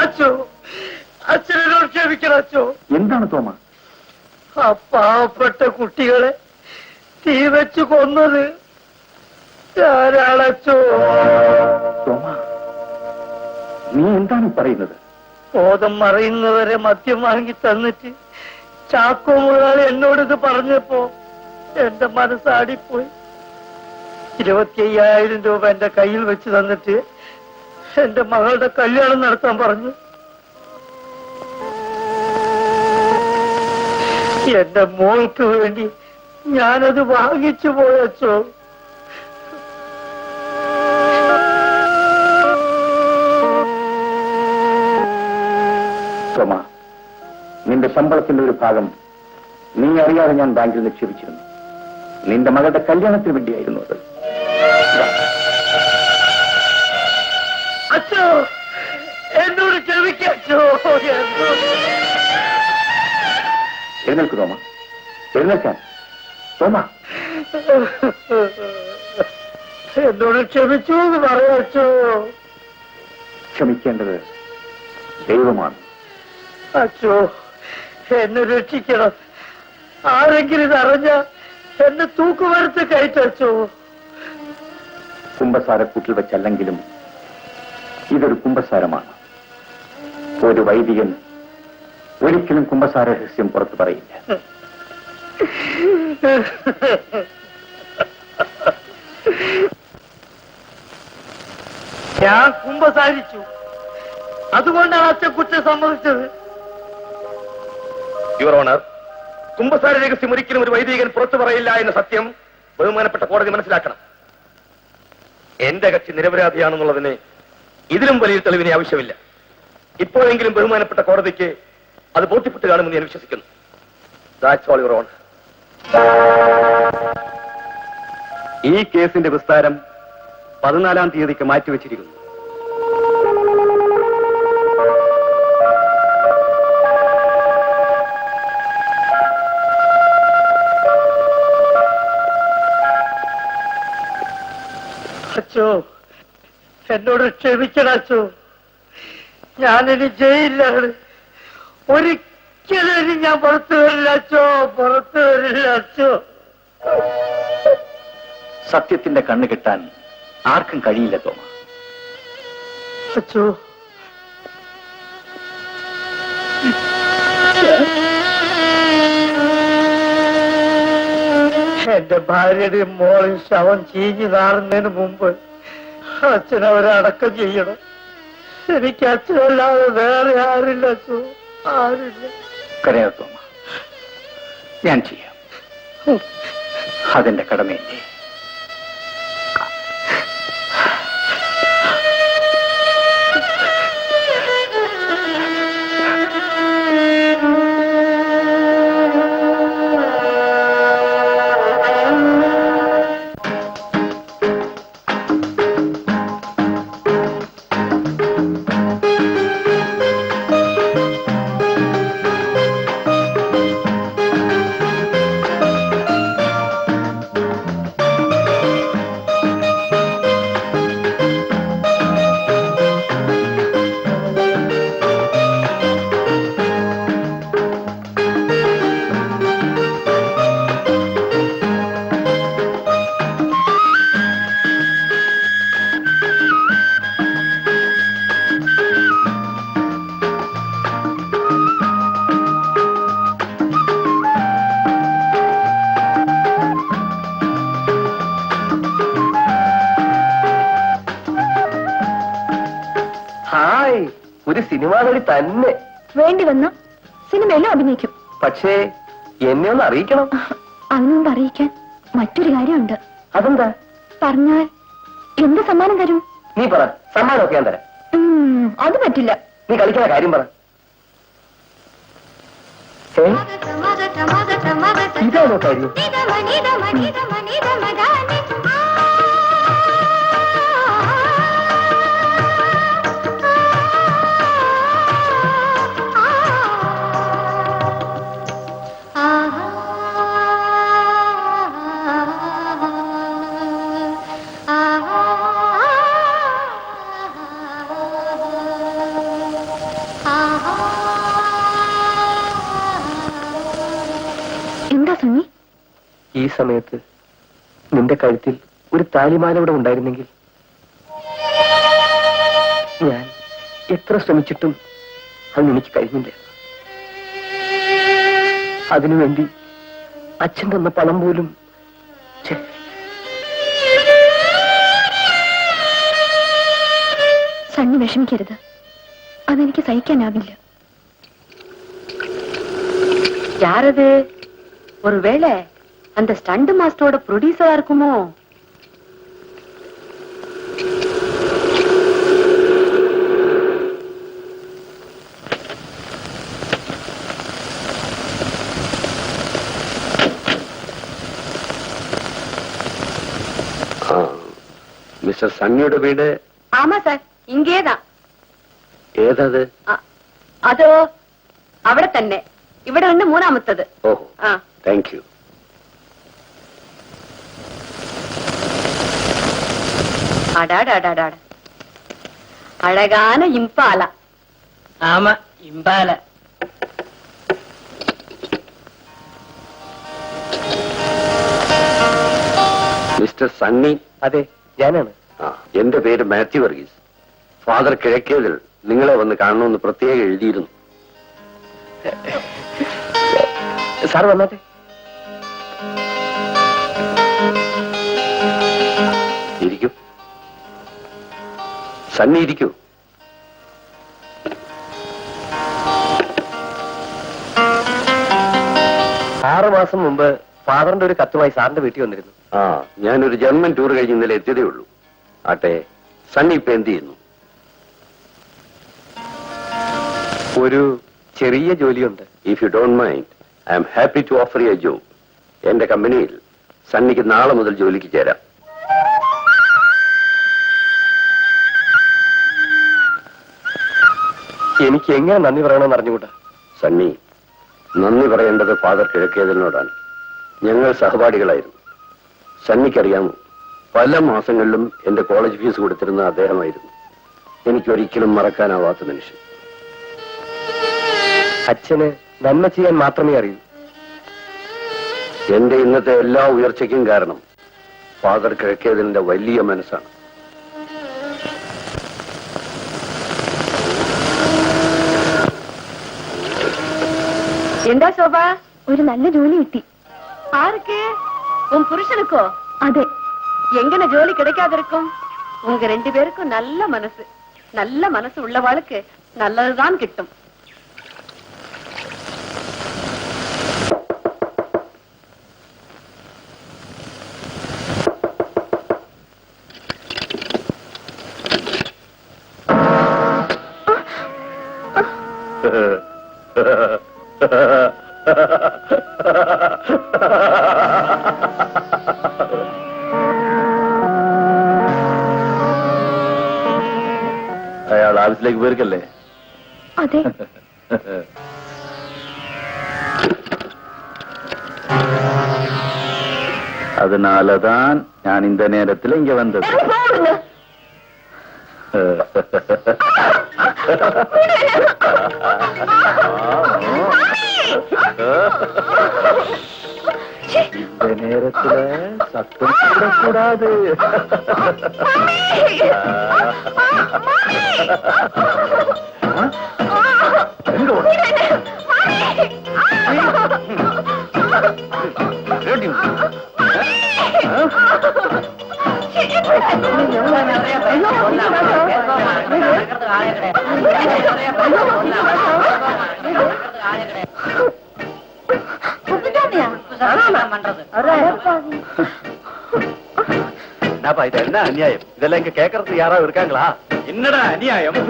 അച്ഛോ, അച്ഛനോട് ക്ഷമിക്കണം അച്ഛോ. എന്താണ് തോമ? ആ പാവപ്പെട്ട കുട്ടികളെ തീ വെച്ച് കൊന്നത് ഞാനാണച്ചോ. തോമ, നീ എന്താണ് പറയുന്നത്? ബോധം മറയുന്നവരെ മദ്യം വാങ്ങി തന്നിട്ട് ചാക്കോ മുതലാളി എന്നോടിത് പറഞ്ഞപ്പോ എന്റെ മനസ്സാടിപ്പോയി. 25,000 രൂപ എന്റെ കയ്യിൽ വെച്ച് തന്നിട്ട് എന്റെ മകളുടെ കല്യാണം നടത്താൻ പറഞ്ഞു. എന്റെ മോൾക്ക് വേണ്ടി ഞാനത് വാങ്ങിച്ചു പോയച്ചോ. സോമ, നിന്റെ ശമ്പളത്തിന്റെ ഒരു ഭാഗം നീ അറിയാതെ ഞാൻ ബാങ്കിൽ നിക്ഷേപിച്ചിരുന്നു. നിന്റെ മകളുടെ കല്യാണത്തിന് വേണ്ടിയായിരുന്നു അത്. അച്ഛോ, എന്നോട് ക്ഷമിക്കോ. എഴുന്നേൽക്കു സോമ, എഴുന്നേൽക്കാൻ. സോമ, എന്നോട് ക്ഷമിച്ചു എന്ന് പറയച്ചോ. ക്ഷമിക്കേണ്ടത് ദൈവമാണ്. അച്ഛോ, എന്നെ രക്ഷിക്കണം. ആരെങ്കിലും ഇതറിഞ്ഞ എന്നെ തൂക്കുമരത്ത് കയറ്റച്ചോ. കുമ്പസാരക്കൂട്ടിൽ വെച്ചല്ലെങ്കിലും ഇതൊരു കുമ്പസാരമാണ്. ഒരു വൈദികൻ ഒരിക്കലും കുമ്പസാര രഹസ്യം പുറത്തു പറയില്ല. ഞാൻ കുമ്പസാരിച്ചു, അതുകൊണ്ടാണ് അച്ഛൻ കുറ്റം സമ്മതിച്ചത്. യുവർ ഓണർ, കുമ്പസാര രഹസ്യം ഒരിക്കലും ഒരു വൈദികൻ പുറത്തു പറയില്ല എന്ന സത്യം ബഹുമാനപ്പെട്ട കോടതി മനസ്സിലാക്കണം. എന്റെ കക്ഷി നിരപരാധിയാണെന്നുള്ളതിന് ഇതിലും വലിയ തെളിവിന് ആവശ്യമില്ല. ഇപ്പോഴെങ്കിലും ബഹുമാനപ്പെട്ട കോടതിക്ക് അത് ബോധ്യപ്പെട്ട് കാണുമെന്ന് ഞാൻ വിശ്വസിക്കുന്നു. That's all your owner. ഈ കേസിന്റെ വിസ്താരം 14-ാം തീയതിക്ക് മാറ്റിവെച്ചിരിക്കുന്നു. അച്ഛോ, എന്നോട് ക്ഷമിക്കണം അച്ഛോ. ഞാനിനി ജയിലിലാണ്. ഒരിക്കലും ഇനി ഞാൻ പുറത്തു വരില്ല അച്ഛോ, പുറത്തു വരില്ല അച്ഛോ. സത്യത്തിന്റെ കണ്ണ് കെട്ടാൻ ആർക്കും കഴിയില്ല തോമ. അച്ഛോ, എന്റെ ഭാര്യയുടെയും മോളും ശവം ചീഞ്ഞു നാറുന്നതിന് മുമ്പ് അച്ഛൻ അവരെ അടക്കം ചെയ്യണം. എനിക്ക് അച്ഛനല്ലാതെ വേറെ ആരില്ല അച്ഛോ, ആരില്ല. കരയാ തോമ, ഞാൻ ചെയ്യാം. അതെന്റെ കടമയല്ലേ. ഹായ്, ഒരു സിനിമാ നടി തന്നെ. വേണ്ടി വന്ന സിനിമയിലും അഭിനയിക്കും. പക്ഷേ എന്നെ ഒന്ന് അറിയിക്കണം. അതിനുമുമ്പ് അറിയിക്കാൻ മറ്റൊരു കാര്യമുണ്ട്. അതെന്താ? പറഞ്ഞാൽ എന്ത് സമ്മാനം തരും? നീ പറ, സമ്മാനമൊക്കെ ഞാൻ തരാം. അത് പറ്റില്ല. നീ കളിക്കുന്ന കാര്യം പറ. ഇതാണോ കാര്യം? എന്താ സുനി? ഈ സമയത്ത് നിന്റെ കഴുത്തിൽ ഒരു താലിമാല ഇവിടെ ഉണ്ടായിരുന്നെങ്കിൽ ഞാൻ എത്ര ശ്രമിച്ചിട്ടും അതെനിക്ക് കഴിഞ്ഞില്ല. അതിനുവേണ്ടി അച്ഛൻ തന്ന പണം പോലും സണ്ണി വിഷമിക്കരുത്, അതെനിക്ക് സഹിക്കാനാവില്ല. யாரது? ஒருவேளை அந்த ஸ்டண்ட் மாஸ்டரோட ப்ரொடியூசரா இருக்குமோ? മിസ്റ്റർ സണ്ണിയുടെ വീട്? ஆமா சார், இங்கேதான். ഏതത്? അതോ അവിടെ തന്നെ. ഇവിടെ നിന്ന് മൂന്നാമത്തത്. ഓഹോ, താങ്ക് യു. அடாடாடாடா, அழகான இம்பாலா. ആമ ഇമ്പാല. മിസ്റ്റർ സണ്ണി? അതെ, ഞാനാണ്. എന്റെ പേര് മാത്യു വർഗീസ്. ഫാദർ കിഴക്കേതിൽ നിങ്ങളെ വന്ന് കാണണമെന്ന് പ്രത്യേകം എഴുതിയിരുന്നു. സാർ വന്നാട്ടെ. ഇരിക്കൂ. സണ്ണി ഇരിക്കൂ. മാസം മുമ്പ് ഫാദറിന്റെ ഒരു കത്തുമായി സാറിന്റെ വീട്ടിൽ വന്നിരുന്നു. ഞാനൊരു ജർമ്മൻ ടൂർ കഴിഞ്ഞ് ഇന്നലെ എത്തിയതേ ഉള്ളൂ. ആട്ടെ, സണ്ണി ഇപ്പൊ എന്ത് ചെയ്യുന്നു? ഒരു ചെറിയ ജോലിയുണ്ട്. If you don't mind, I am happy to offer you a job. എന്റെ കമ്പനിയിൽ സണ്ണിക്ക് നാളെ മുതൽ ജോലിക്ക് ചേരാം. എനിക്ക് എങ്ങനെ നന്ദി പറയണമെന്ന് അറിഞ്ഞുകൂടാ. സണ്ണി, നന്ദി പറയേണ്ടത് ഫാദർ കിഴക്കേതിനോടാണ്. ഞങ്ങൾ സഹപാഠികളായിരുന്നു. സണ്ണിക്കറിയാമോ, പല മാസങ്ങളിലും എന്റെ കോളേജ് ഫീസ് കൊടുത്തിരുന്ന അദ്ദേഹമായിരുന്നു. എനിക്കൊരിക്കലും മറക്കാനാവാത്ത മനുഷ്യൻ. അച്ഛന് നന്മ ചെയ്യാൻ മാത്രമേ അറിയൂ. എന്റെ ഇന്നത്തെ എല്ലാ ഉയർച്ചയ്ക്കും കാരണം ഫാദർ കിഴക്കേതിന്റെ വലിയ മനസ്സാണ്. എന്താ ശോഭ? ഒരു നല്ല ജോലി കിട്ടി. ആർക്ക്? ഉൻ പുരുഷനുക്കോ? അതെ. எங்கன ஜோலி கிடைக்காது இருக்கும்? உங்க 2 பேருக்கும் நல்ல மனசு. நல்ல மனசு உள்ளவாளுக்கு நல்லதுதான் கிட்டும். അയാൾ ആഫീസിലേക്ക് പോയിരിക്കല്ലേ? അതെ. அதனாலதான் நான் இந்த நேரத்தில் இங்க வந்தது. இந்த நேரத்துல சத்தம் கூடாது. என்னப்பா இது? என்ன அநியாயம் இதெல்லாம்? இங்க கேட்கறதுக்கு யாராவது இருக்காங்களா? என்னடா அநியாயம்?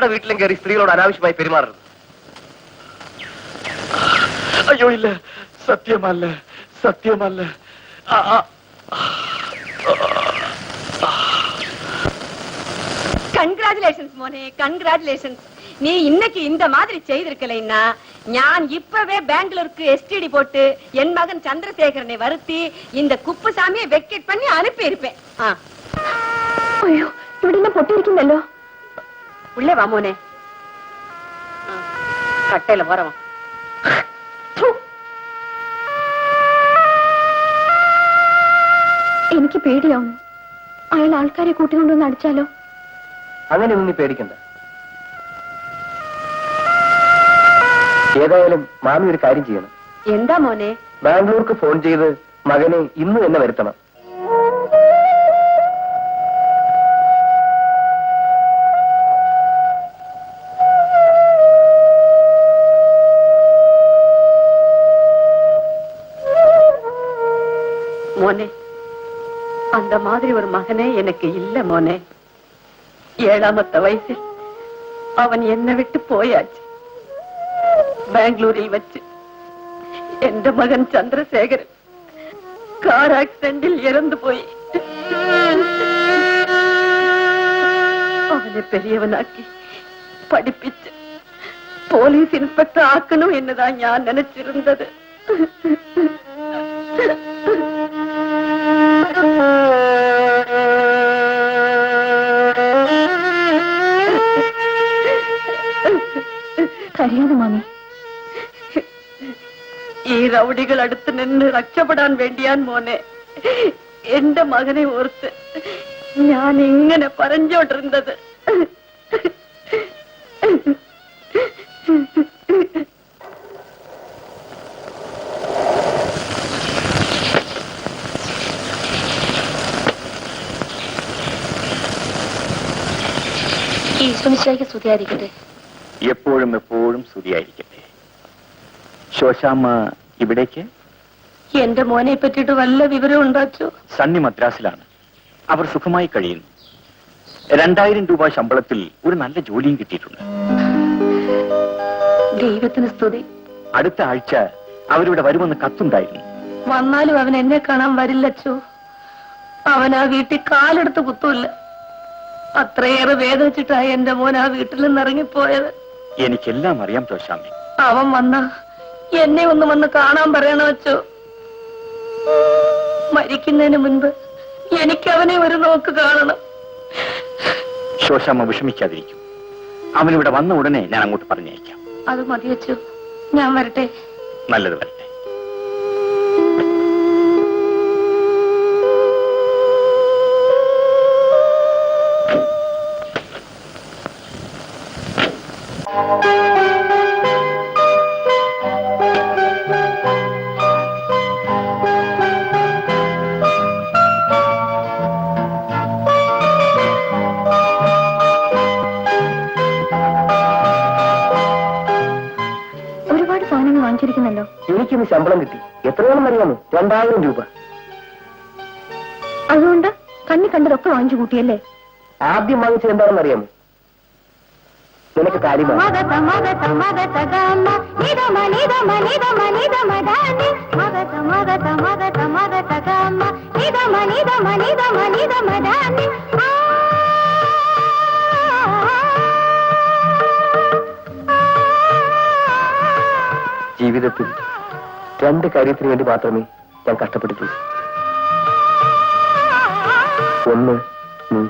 ഒരാളുടെ വീട്ടിലും കയറി സ്ത്രീകളോട് അനാവശ്യമായി പെരുമാറരുത്. അയ്യോ ഇല്ല, സത്യമല്ല, സത്യമല്ല. கங்க்ராச்சுலேஷன்ஸ் மோனே, கங்க்ராச்சுலேஷன்ஸ். நீ இன்னைக்கு இந்த மாதிரி செய்திருக்கலைன்னா நான் இப்பவே பெங்களூருக்கு எஸ்டிடி போட்டு என் மகன் சந்திரசேகரனை வருத்தி இந்த குப்புசாமியை வெக்கெட் பண்ணி அனுப்பி இருப்பேன். അയ്യോ ഇവിടെ ഇന്ന് പൊട്ടിയിരിക്കുന്നല്ലോ. உள்ளே வா மோனே. கட்டையில போறவன். എനിക്ക് പേടിയാവുന്നു. അയാൾ ആൾക്കാരെ കൂട്ടിക്കൊണ്ടൊന്ന് അടിച്ചാലോ? അങ്ങനെയൊന്നും നീ പേടിക്കണ്ട. ഏതായാലും മാമി ഒരു കാര്യം ചെയ്യണം. എന്താ മോനെ? ബാംഗ്ലൂർക്ക് ഫോൺ ചെയ്ത് മകനെ ഇന്ന് തന്നെ വരുത്തണം. മോനെ, அந்த மாதிரி ஒரு மகனே எனக்கு இல்ல மோனே. 7ஆமത്തെ வயசில் அவன் என்னை விட்டு போயாச்சு. ബാംഗ്ലൂരിൽ വെച്ച് എന്റെ മകൻ ചന്ദ്രശേഖരൻ കാർ ആക്സിഡന്റിൽ ഇറന്നുപോയി. അവനെ പെരിയവനാക്കി പഠിപ്പിച്ച് പോലീസ് ഇൻസ്പെക്ടർ ആക്കണം എന്നതാ ഞാൻ നനച്ചിരുന്നത്. കരയാതെ മാമി. ഈ റൗഡികൾ അടുത്ത് നിന്ന് രക്ഷപ്പെടാൻ വേണ്ടിയാൻ മോനെ എന്റെ മകനെ ഓർത്ത് ഞാൻ ഇങ്ങനെ പറഞ്ഞോണ്ടിരുന്നത്. ഈശ്വരനിശ്ചയിക്ക് സ്തുതിയായിരിക്കട്ടെ. എപ്പോഴും എപ്പോഴും സ്തുതിയായിരിക്കട്ടെ. ശോശാമ്മ ഇവിടേക്ക്? എന്റെ മോനെ പറ്റിയിട്ട് വല്ല വിവരം ഉണ്ടാച്ചോ? സണ്ണി മദ്രാസിലാണ്. അവർ സുഖമായി കഴിയുന്നു. 2000 രൂപ ശമ്പളത്തിൽ ഒരു നല്ല ജോലിയും കിട്ടിയിട്ടുണ്ട്. ദൈവത്തിന് സ്തുതി. അടുത്ത ആഴ്ച അവരിവിടെ വരുമെന്ന് കത്തുണ്ടായിരുന്നു. വന്നാലും അവൻ എന്നെ കാണാൻ വരില്ലച്ചോ. അവൻ ആ വീട്ടിൽ കാലെടുത്ത് കുത്തൂല്ല. അത്രയേറെ വേദനിച്ചിട്ടായി എന്റെ മോൻ ആ വീട്ടിൽ നിന്ന് ഇറങ്ങിപ്പോയത്. എനിക്കെല്ലാം അറിയാം ശോശാമ്മ. അവൻ വന്ന എന്നെ ഒന്ന് വന്ന് കാണാൻ പറയണോ അച്ചോ. മരിക്കുന്നതിന് മുൻപ് എനിക്ക് അവനെ ഒരു നോക്ക് കാണണം. ശോശാമ്മ വിഷമിക്കാതിരിക്കും. അവനിവിടെ വന്ന ഉടനെ ഞാൻ അങ്ങോട്ട് പറഞ്ഞയക്കാം. അത് മതി അച്ചോ, ഞാൻ വരട്ടെ. നല്ലത് വരട്ടെ. ഒരുപാട് സാധനങ്ങൾ വാങ്ങിച്ചിരിക്കുന്നല്ലോ. എനിക്കിന്ന് ശമ്പളം കിട്ടി. എത്രയാണെന്ന് അറിയാമോ? 2000 രൂപ. അതുകൊണ്ട് കണ്ണി കണ്ടതൊക്കെ വാങ്ങിച്ചു കൂട്ടിയല്ലേ? ആദ്യം വാങ്ങിച്ചത് എന്താണെന്ന് അറിയാമോ? നിനക്ക് കാര്യമാണ്. ജീവിതത്തിൽ 2 കാര്യത്തിന് വേണ്ടി മാത്രമേ ഞാൻ കഷ്ടപ്പെട്ടിട്ടുള്ളൂ. ഒന്ന് നീ,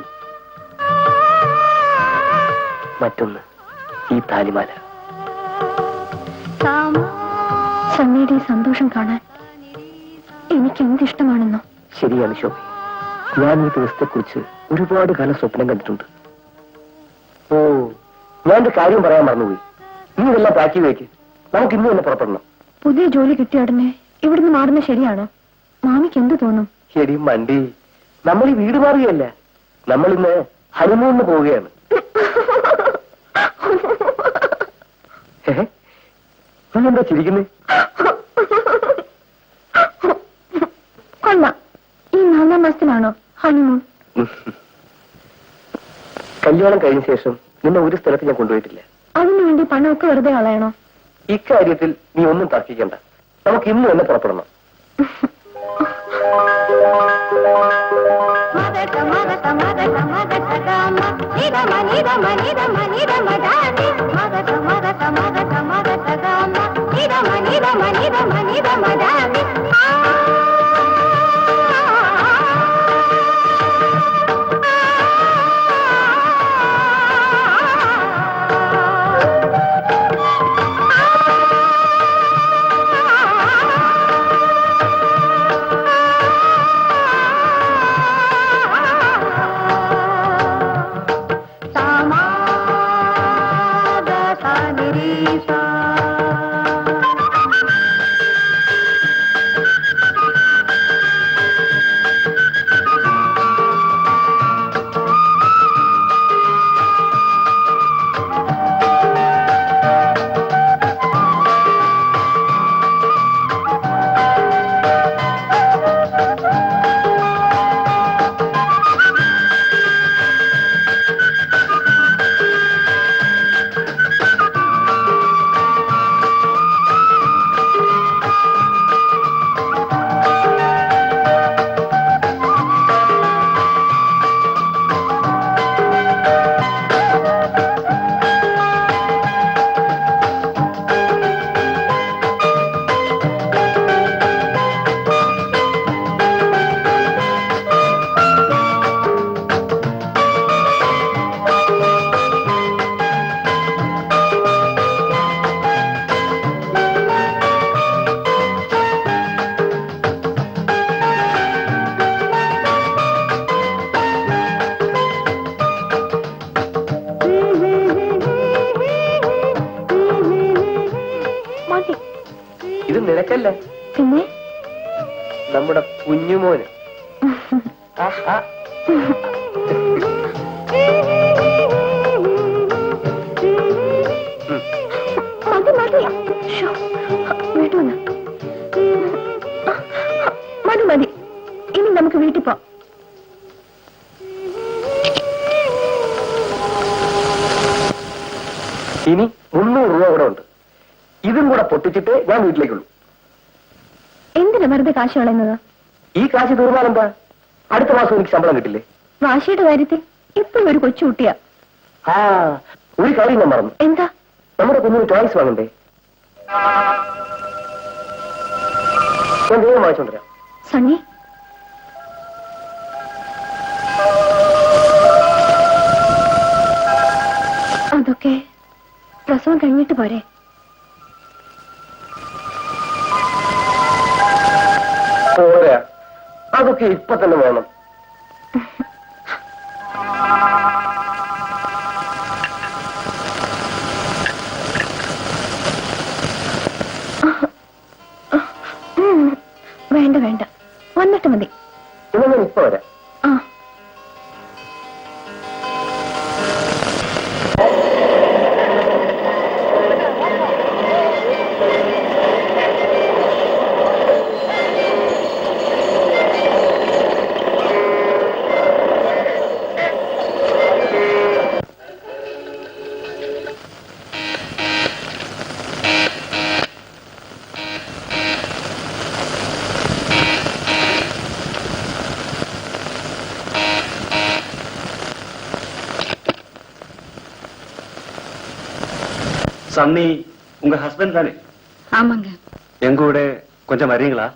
മറ്റൊന്ന് ഈ താലിമാല. സണ്ണിയുടെ ഈ സന്തോഷം കാണാൻ എനിക്ക് എന്തിഷ്ടമാണെന്നോ. ശരിയാണ് ശോഭ. ഞാൻ ഈ ദിവസത്തെക്കുറിച്ച് ഒരുപാട് കാലം സ്വപ്നം കണ്ടിട്ടുണ്ട്. ഓ, ഞാനൊരു കാര്യം പറയാൻ മറന്നുപോയി. നീ ഇതെല്ലാം പാക്കി വയ്ക്ക്. നമുക്ക് ഇന്ന് തന്നെ പുറപ്പെടണം. പുതിയ ജോലി കിട്ടിയ ഉടനെ ഇവിടുന്ന് മാറുന്നത് ശരിയാണോ? മാമിക്ക് എന്ത് തോന്നും? ശരി മണ്ടി, നമ്മൾ ഈ വീട് മാറുകയല്ല. നമ്മൾ ഇന്ന് ഹണിമൂണിന് പോവുകയാണ്. നീ എന്താ ചിരിക്കുന്നേ? കൊള്ളാം. ഈ 4ാം മാസത്തിലാണോ ഹണിമൂൺ? കല്യാണം കഴിഞ്ഞ ശേഷം നിന്നെ ഒരു സ്ഥലത്ത് ഞാൻ കൊണ്ടുപോയിട്ടില്ല. അതിനു വേണ്ടി പണമൊക്കെ വെറുതെ കളയണോ? ഇക്കാര്യത്തിൽ നീ ഒന്നും തർക്കിക്കണ്ട. നമുക്ക് ഇന്ന് തന്നെ പുറപ്പെടണം. ഇത് നിനക്കല്ലേ, പിന്നെ നമ്മുടെ കുഞ്ഞുമോന്. മതി മതി മതി, ഇനി നമുക്ക് വീട്ടിൽ പോവാം. ഇനി 300 രൂപ കൂടെ ഉണ്ട്. ഇതും കൂടെ പൊട്ടിച്ചിട്ട് ഞാൻ വീട്ടിലേക്കുള്ളൂ. എന്തിനാ വെറുതെ കാശ് കളയുന്നത്? ഈ കാശ് തീർന്നാലെന്താ? അടുത്ത മാസം എനിക്ക് ശമ്പളം കിട്ടില്ലേ? വാശിയുടെ കാര്യത്തിൽ ഇപ്പോഴും ഒരു കൊച്ചുകുട്ടിയാ. ആ, ഒരു കാര്യം ഞാൻ മറന്നു. എന്താ? നമ്മുടെ കുഞ്ഞിന് ടോയ്സ് വാങ്ങണ്ടേ? ഞാൻ വേഗം വാങ്ങിച്ചോണ്ടിരാം. സണ്ണി, അതൊക്കെ പ്രസവം കഴിഞ്ഞിട്ട് പോരെ? പോരാ, അതൊക്കെ ഇപ്പൊ തന്നെ വേണം. വേണ്ട വേണ്ട, വന്നിട്ട് മതി. ഇന്ന് ഞാൻ ഇപ്പൊ വരാം. ആ, சன்னி உங்க ஹஸ்பண்ட் தானே? ஆமாங்க. எங்க கூட கொஞ்சம் வரீங்களா?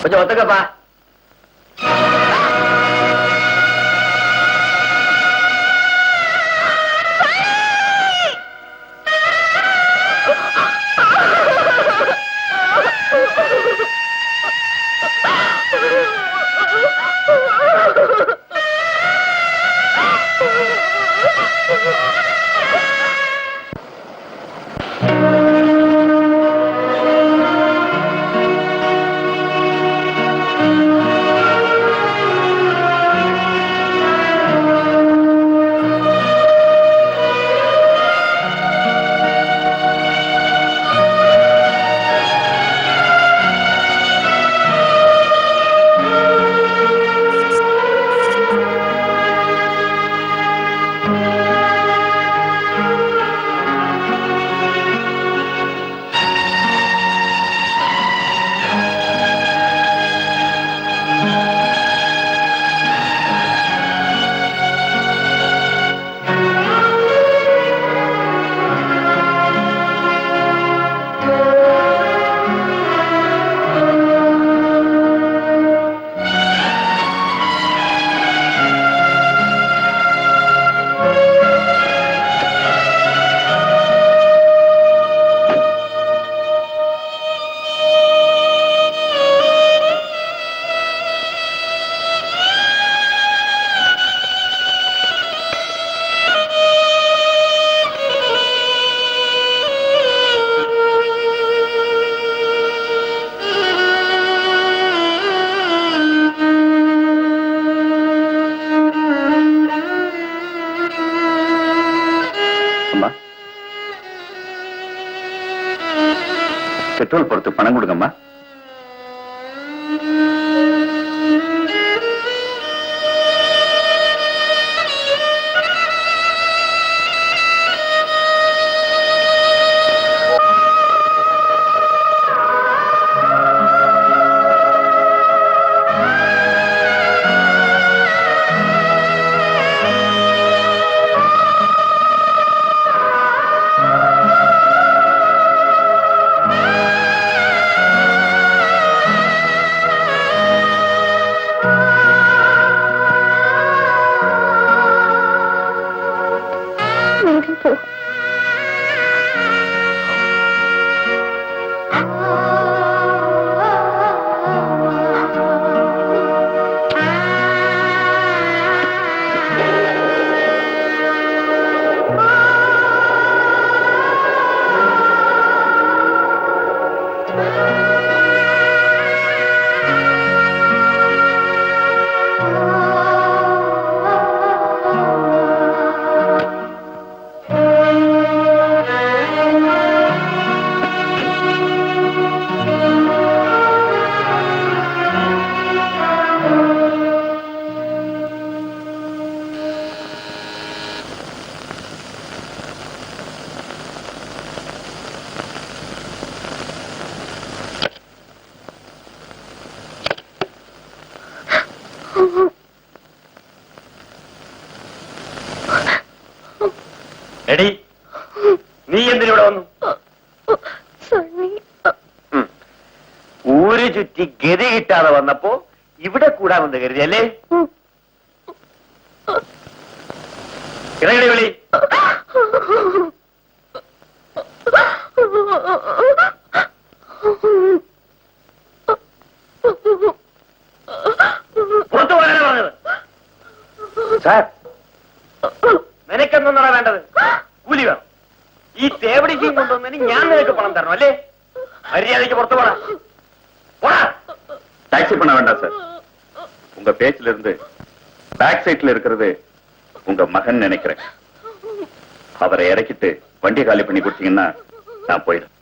கொஞ்சம் ஒத்துக்கப்பா. പെട്രോൾ പുറത്ത് പണം കൊടുക്കമ്മ. എടി, നീ എന്തിനിവിടെ വന്നു? ഊര് ചുറ്റി ഗതി കിട്ടാതെ വന്നപ്പോ ഇവിടെ കൂടാമെന്ന് കരുതിയല്ലേ? ഇറങ്ങടി വിളി. പുറത്തു പോകാനാണ് പറഞ്ഞത്. സാർ, നിനക്കെന്താണ് വേണ്ടത്? കൂലി വേണം. ഈ തേവടിക്കും കൊണ്ടുവന്നതിന് ഞാൻ നിനക്ക് പണം തരണം അല്ലേ? മര്യാദയ്ക്ക് പുറത്തു പോടാ. டாக்ஸி பண்ண வேண்டாம் சார். உங்க பேச்சில இருந்து பேக் சைட்ல இருக்கிறது உங்க மகன் நினைக்கிறேன். அவரை இறக்கிட்டு வண்டியை காலி பண்ணி கொடுத்தீங்கன்னா நான் போயிடுறேன்.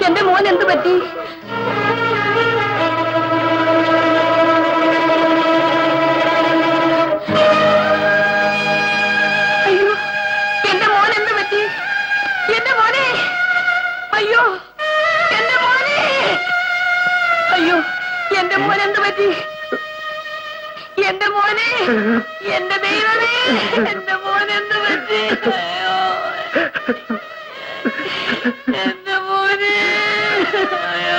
എന്റെ മോൻ എന്ത് പറ്റി? അയ്യോ, എന്റെ മോൻ എന്ത് പറ്റി? എന്റെ മോനെ! അയ്യോ, എന്റെ മോനെ! അയ്യോ, എന്റെ മോൻ എന്ത് പറ്റി? എന്റെ മോനെ! എന്റെ ദൈവമേ! എന്റെ മോൻ എന്ത് പറ്റി? അയ്യോ, എന്റെ മോനെ! അയ്യോ,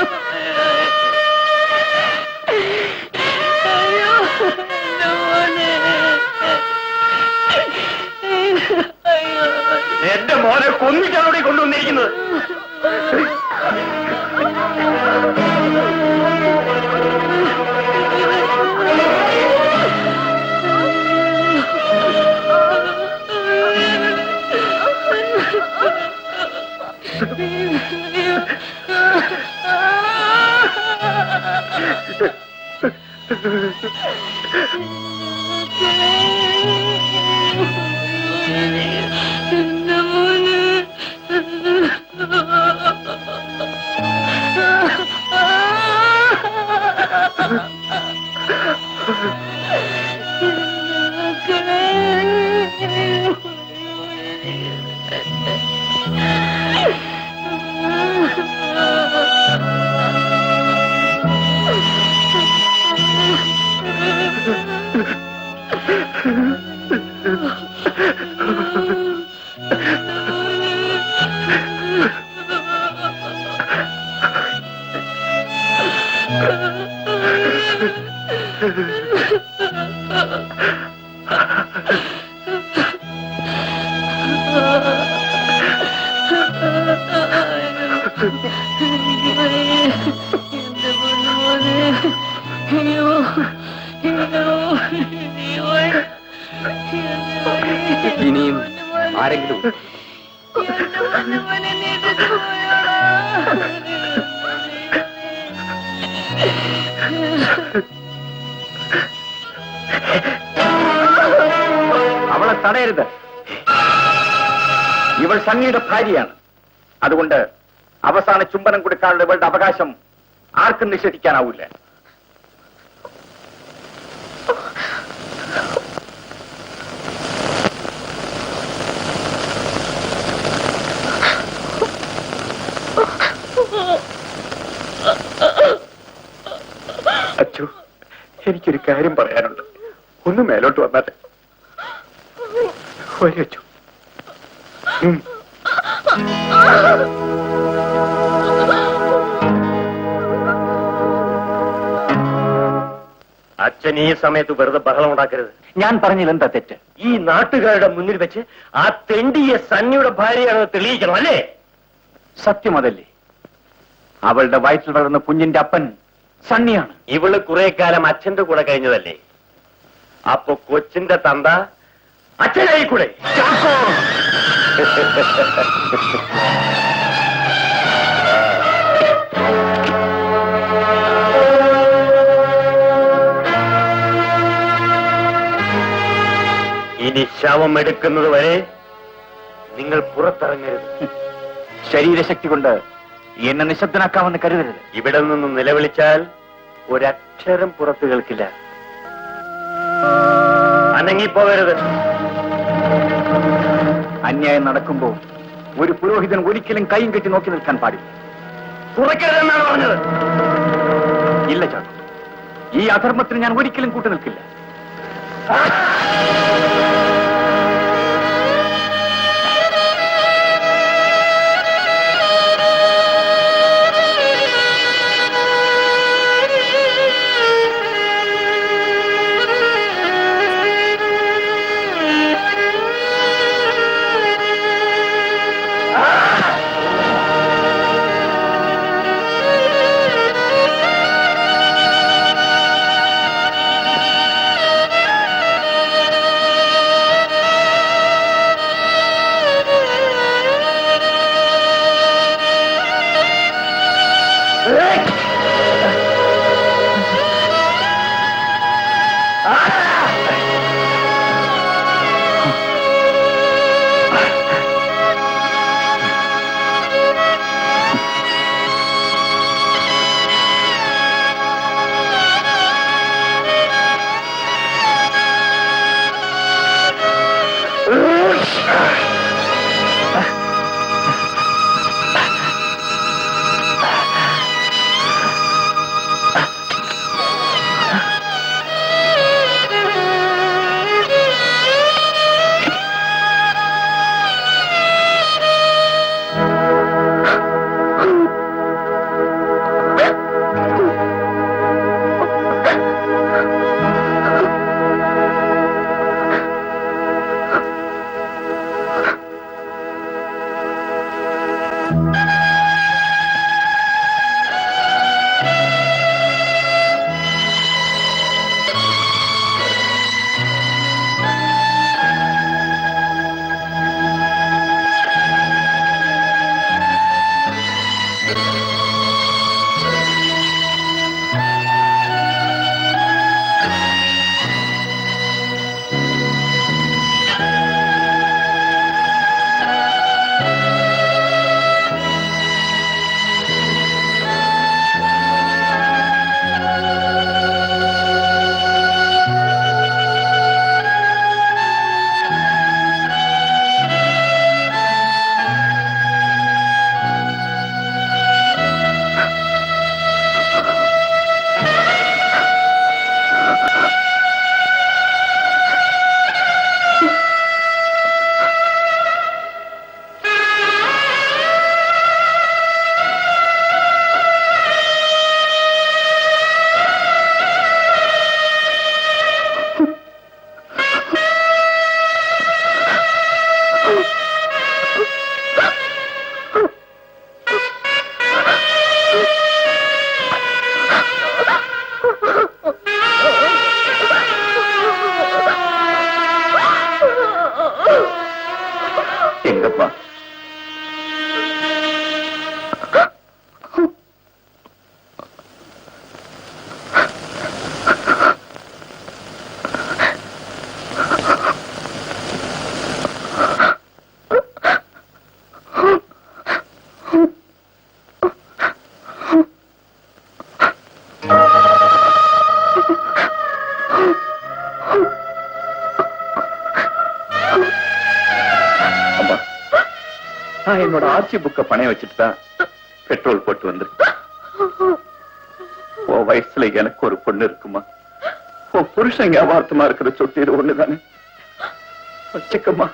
അയ്യോ, എന്റെ മോനെ! അയ്യോ, എന്റെ മോനെ കൊന്നിട്ടാണ് ഇവിടെ കൊണ്ടുവന്നിരിക്കുന്നത്. എന്റെ മോനെ! ഇനിയും ആരെങ്കിലും அவளை தடையരുത്. ഇവൾ സണ്ണിയുടെ ഭാര്യയാണ്. അതുകൊണ്ട് അവസാന ചുംബനം കൊടുക്കാനുള്ള ഇവളുടെ അവകാശം ആർക്കും നിഷേധിക്കാനാവില്ല. അച്ചു, എനിക്കൊരു കാര്യം പറയാനുണ്ട്. ഒന്ന് മേലോട്ട് വന്നാട്ടെ. വരൂ അച്ചു. അച്ഛൻ ഈ സമയത്ത് വെറുതെ ബഹളം ഉണ്ടാക്കരുത്. ഞാൻ പറഞ്ഞില്ല എന്താ തെറ്റ്? ഈ നാട്ടുകാരുടെ മുന്നിൽ വെച്ച് ആ തെണ്ടിയെ സണ്ണിയുടെ ഭാര്യയാണെന്ന് തെളിയിക്കണം, അല്ലേ? സത്യം അതല്ലേ? അവളുടെ വയറ്റിൽ വളർന്ന കുഞ്ഞിന്റെ അപ്പൻ സണ്ണിയാണ്. ഇവള് കുറെ കാലം അച്ഛന്റെ കൂടെ കഴിഞ്ഞതല്ലേ? അപ്പൊ കൊച്ചിന്റെ തന്ത അച്ഛനായി കൂടെ? ഇനി ശവം എടുക്കുന്നത് വരെ നിങ്ങൾ പുറത്തിറങ്ങരുത്. ശരീരശക്തി കൊണ്ട് എന്നെ നിശബ്ദനാക്കാമെന്ന് കരുതരുത്. ഇവിടെ നിന്ന് നിലവിളിച്ചാൽ ഒരക്ഷരം പുറത്തു കേൾക്കില്ല. അനങ്ങിപ്പോകരുത്. അന്യായം നടക്കുമ്പോൾ ഒരു പുരോഹിതൻ ഒരിക്കലും കൈയും കെട്ടി നോക്കി നിൽക്കാൻ പാടില്ല. തുറക്കരുതെന്നാണ് പറഞ്ഞത്. ഇല്ല ചാക്കോ, ഈ അധർമ്മത്തിന് ഞാൻ ഒരിക്കലും കൂട്ടു നിൽക്കില്ല. நான் என்னோட ஆர்ச்சி புக்க பணைய வச்சுட்டு தான் பெட்ரோல் போட்டு வந்திருக்கேன். உன் வயசுல எனக்கு ஒரு பொண்ணு இருக்குமா? உன் புருஷன் வியாபாரத்தமா இருக்கிற சொத்து இது ஒண்ணுதானே, வச்சுக்கம்மா.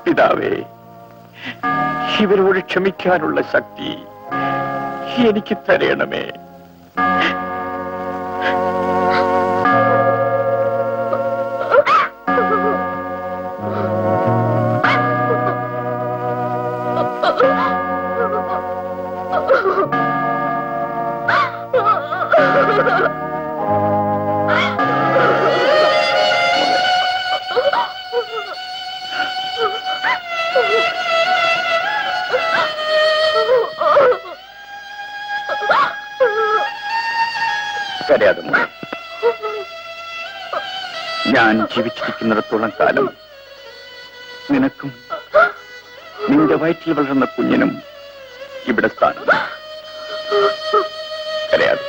പിതാവേ, ഇവരോട് ക്ഷമിക്കാനുള്ള ശക്തി എനിക്ക് തരണമേ. കരയാതെ മോനെ, ഞാൻ ജീവിച്ചിരിക്കുന്നിടത്തോളം കാലം നിനക്കും നിന്റെ വയറ്റിൽ വളർന്ന കുഞ്ഞിനും ഇവിടെ സ്ഥാനം. കരയാതെ.